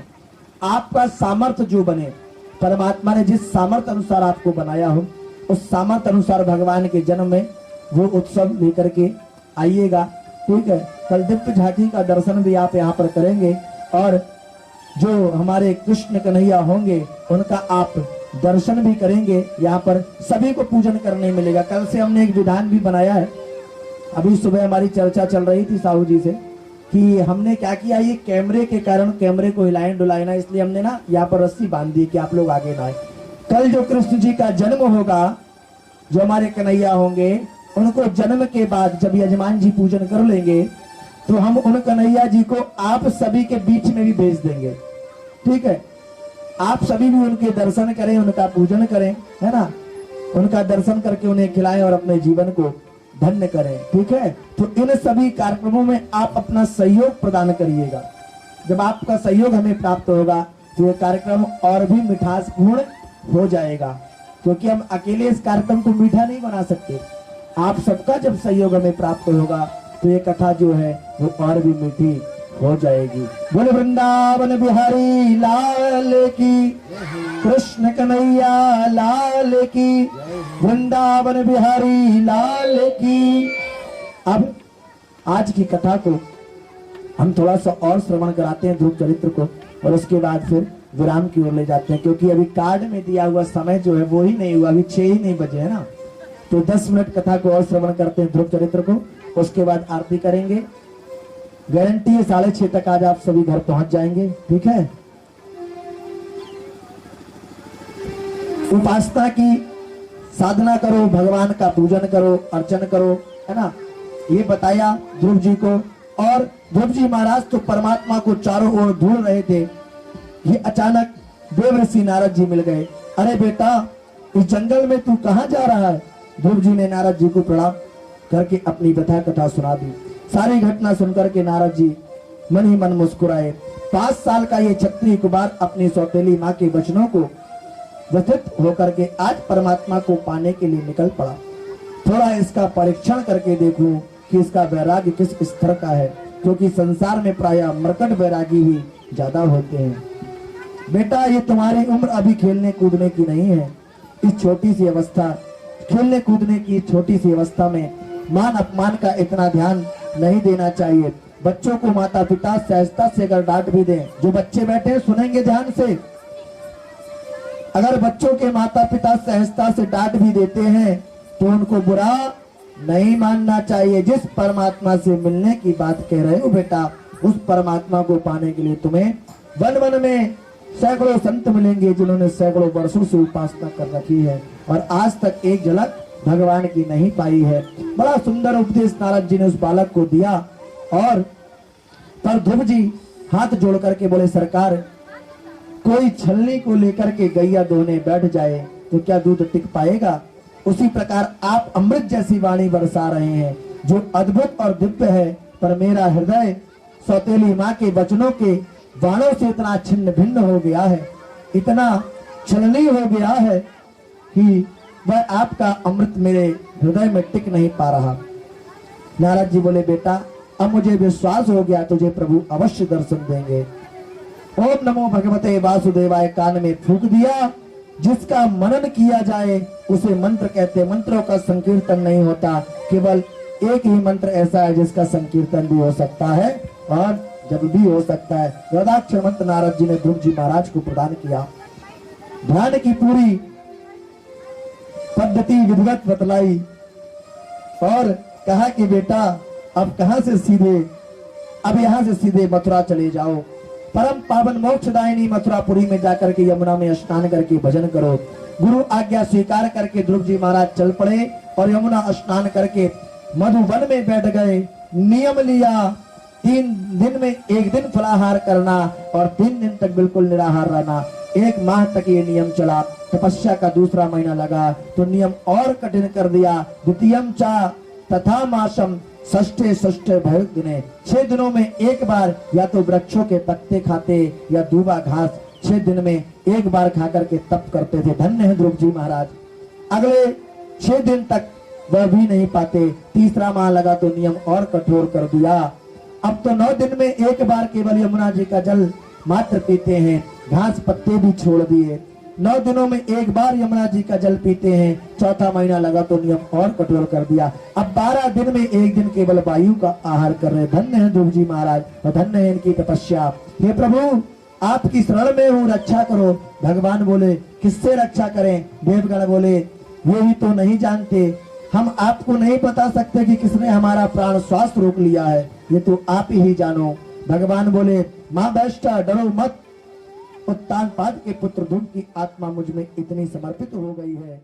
आपका सामर्थ्य जो बने, परमात्मा ने जिस सामर्थ्य अनुसार आपको बनाया हो उस सामर्थ्य अनुसार भगवान के जन्म में वो उत्सव लेकर के आइएगा। ठीक है, कल दिव्य झांकी का दर्शन भी आप यहाँ पर करेंगे और जो हमारे कृष्ण कन्हैया होंगे उनका आप दर्शन भी करेंगे। यहाँ पर सभी को पूजन करने मिलेगा। कल से हमने एक विधान भी बनाया है, अभी सुबह हमारी चर्चा चल रही थी साहू जी से कि हमने क्या किया, ये कैमरे के कारण कैमरे को हिलाएं डुलाए ना, इसलिए हमने ना यहाँ पर रस्सी बांध दी कि आप लोग आगे ना आए। कल जो कृष्ण जी का जन्म होगा, जो हमारे कन्हैया होंगे, उनको जन्म के बाद जब यजमान जी पूजन कर लेंगे तो हम उन कन्हैया जी को आप सभी के बीच में भी भेज देंगे। ठीक है, आप सभी भी उनके दर्शन करें, उनका पूजन करें, है ना, उनका दर्शन करके उन्हें खिलाएं और अपने जीवन को धन्य करें। ठीक है, तो इन सभी कार्यक्रमों में आप अपना सहयोग प्रदान करिएगा। जब आपका सहयोग हमें प्राप्त होगा तो ये कार्यक्रम और भी मिठासपूर्ण हो जाएगा, क्योंकि हम अकेले इस कार्यक्रम को मीठा नहीं बना सकते। आप सबका जब सहयोग हमें प्राप्त होगा तो ये कथा जो है वो और भी मीठी हो जाएगी। बोले वृंदावन बिहारी लाल की, कृष्ण कन्हैया लाल की, वृंदावन बिहारी लाल की। अब आज की कथा को हम थोड़ा सा और श्रवण कराते हैं, ध्रुव चरित्र को, और उसके बाद फिर विराम की ओर ले जाते हैं, क्योंकि अभी कार्ड में दिया हुआ समय जो है वो ही नहीं हुआ, अभी 6 ही नहीं बजे है ना। तो 10 मिनट कथा को और श्रवण करते हैं ध्रुव चरित्र को, उसके बाद आरती करेंगे। गारंटी है 6:30 तक आज आप सभी घर पहुंच जाएंगे। ठीक है, उपासना की साधना करो, भगवान का पूजन करो, अर्चन करो, है ना, ये बताया ध्रुव जी को। और ध्रुव जी महाराज तो परमात्मा को चारों ओर ढूंढ रहे थे, ये अचानक देवर्षि नारद जी मिल गए। अरे बेटा, इस जंगल में तू कहाँ जा रहा है? ध्रुव जी ने नारद जी को प्रणाम करके अपनी व्यथा कथा सुना दी। सारी घटना सुनकर के नारद जी मन ही मन मुस्कुराए। 5 साल का ये क्षत्रिय कुमार अपनी सौतेली माँ के वचनों को व्यथित होकर के आज परमात्मा को पाने के लिए निकल पड़ा। थोड़ा इसका परीक्षण करके देखूं कि इसका वैराग्य किस स्तर का है, क्योंकि संसार में प्रायः मरकट वैरागी ही ज्यादा होते हैं। बेटा, ये तुम्हारी उम्र अभी खेलने कूदने की नहीं है। इस छोटी सी अवस्था, खेलने कूदने की छोटी सी अवस्था में मान अपमान का इतना ध्यान नहीं देना चाहिए। बच्चों को माता पिता सहजता से अगर डांट भी दें, जो बच्चे बैठे हैं सुनेंगे ध्यान से, अगर बच्चों के माता पिता सहजता से डांट भी देते हैं तो उनको बुरा नहीं मानना चाहिए। जिस परमात्मा से मिलने की बात कह रहे हो बेटा, उस परमात्मा को पाने के लिए तुम्हें वन वन में सैकड़ों संत मिलेंगे जिन्होंने सैकड़ों वर्षों से उपासना कर रखी है और आज तक एक झलक भगवान की नहीं पाई है। बड़ा सुंदर उपदेश नारद जी ने उस बालक को दिया। और पर ध्रुव जी हाथ जोड़ करके बोले, सरकार, कोई छलनी को लेकर के गैया दोहने बैठ जाए तो क्या दूध टिक पाएगा? उसी प्रकार आप अमृत जैसी वाणी बरसा रहे हैं जो अद्भुत और दिव्य है, पर मेरा हृदय सौतेली माँ के वचनों के बाणों से इतना छिन्न भिन्न हो गया है, इतना छलनी हो गया है कि वह आपका अमृत मेरे हृदय में टिक नहीं पा रहा। नारद जी बोले, बेटा, अब मुझे विश्वास हो गया, तुझे प्रभु अवश्य दर्शन देंगे। ओम नमो भगवते वासुदेवाय कान में फूंक दिया। जिसका मनन किया जाए उसे मंत्र कहते। मंत्रों का संकीर्तन नहीं होता, केवल एक ही मंत्र ऐसा है जिसका संकीर्तन भी हो सकता है और जब भी हो सकता है। वेदाक्षर मंत्र नारद जी ने ध्रुव जी महाराज को प्रदान किया। ध्यान की पूरी पद्धति विधिवत बतलाई और कहा कि बेटा, अब कहां से सीधे, अब यहां से सीधे मथुरा चले जाओ। परम पावन मोक्षदायिनी मथुरापुरी में जाकर के यमुना में स्नान करके भजन करो। गुरु आज्ञा स्वीकार करके ध्रुव जी महाराज चल पड़े और यमुना स्नान करके मधुवन में बैठ गए, नियम लिया 3 दिन में 1 दिन फलाहार करना और 3 दिन तक बिल्कुल निराहार रहना। 1 माह तक ये नियम चला। तपस्या का दूसरा महीना लगा तो नियम और कठिन कर दिया। द्वितीयम चा तथा मासम षष्ठे षष्ठे भय दिने, 6 दिनों में 1 बार या तो वृक्षों के पत्ते खाते या दूबा घास 6 दिन में 1 बार खा करके तप करते थे। धन्य है ध्रुव जी महाराज। अगले 6 दिन तक वह भी नहीं पाते। तीसरा माह लगा तो नियम और कठोर कर दिया। अब तो 9 दिन में 1 बार केवल यमुना जी का जल मात्र पीते हैं, घास पत्ते भी छोड़ दिए। 9 दिनों में 1 बार यमुना जी का जल पीते हैं। चौथा महीना लगा तो नियम और कठोर कर दिया। अब 12 दिन में 1 दिन केवल वायु का आहार कर रहे। धन्य है ध्रुव जी महाराज और धन्य है इनकी तपस्या। हे प्रभु आपकी शरण में हूँ, रक्षा करो। भगवान बोले किससे रक्षा करें? देवगण बोले ये भी तो नहीं जानते, हम आपको नहीं बता सकते कि किसने हमारा प्राण श्वास रोक लिया है, ये तो आप ही जानो। भगवान बोले माँ वैष्टा डरो मत, उत्तानपाद के पुत्र ध्रुव की आत्मा मुझ में इतनी समर्पित हो गई है।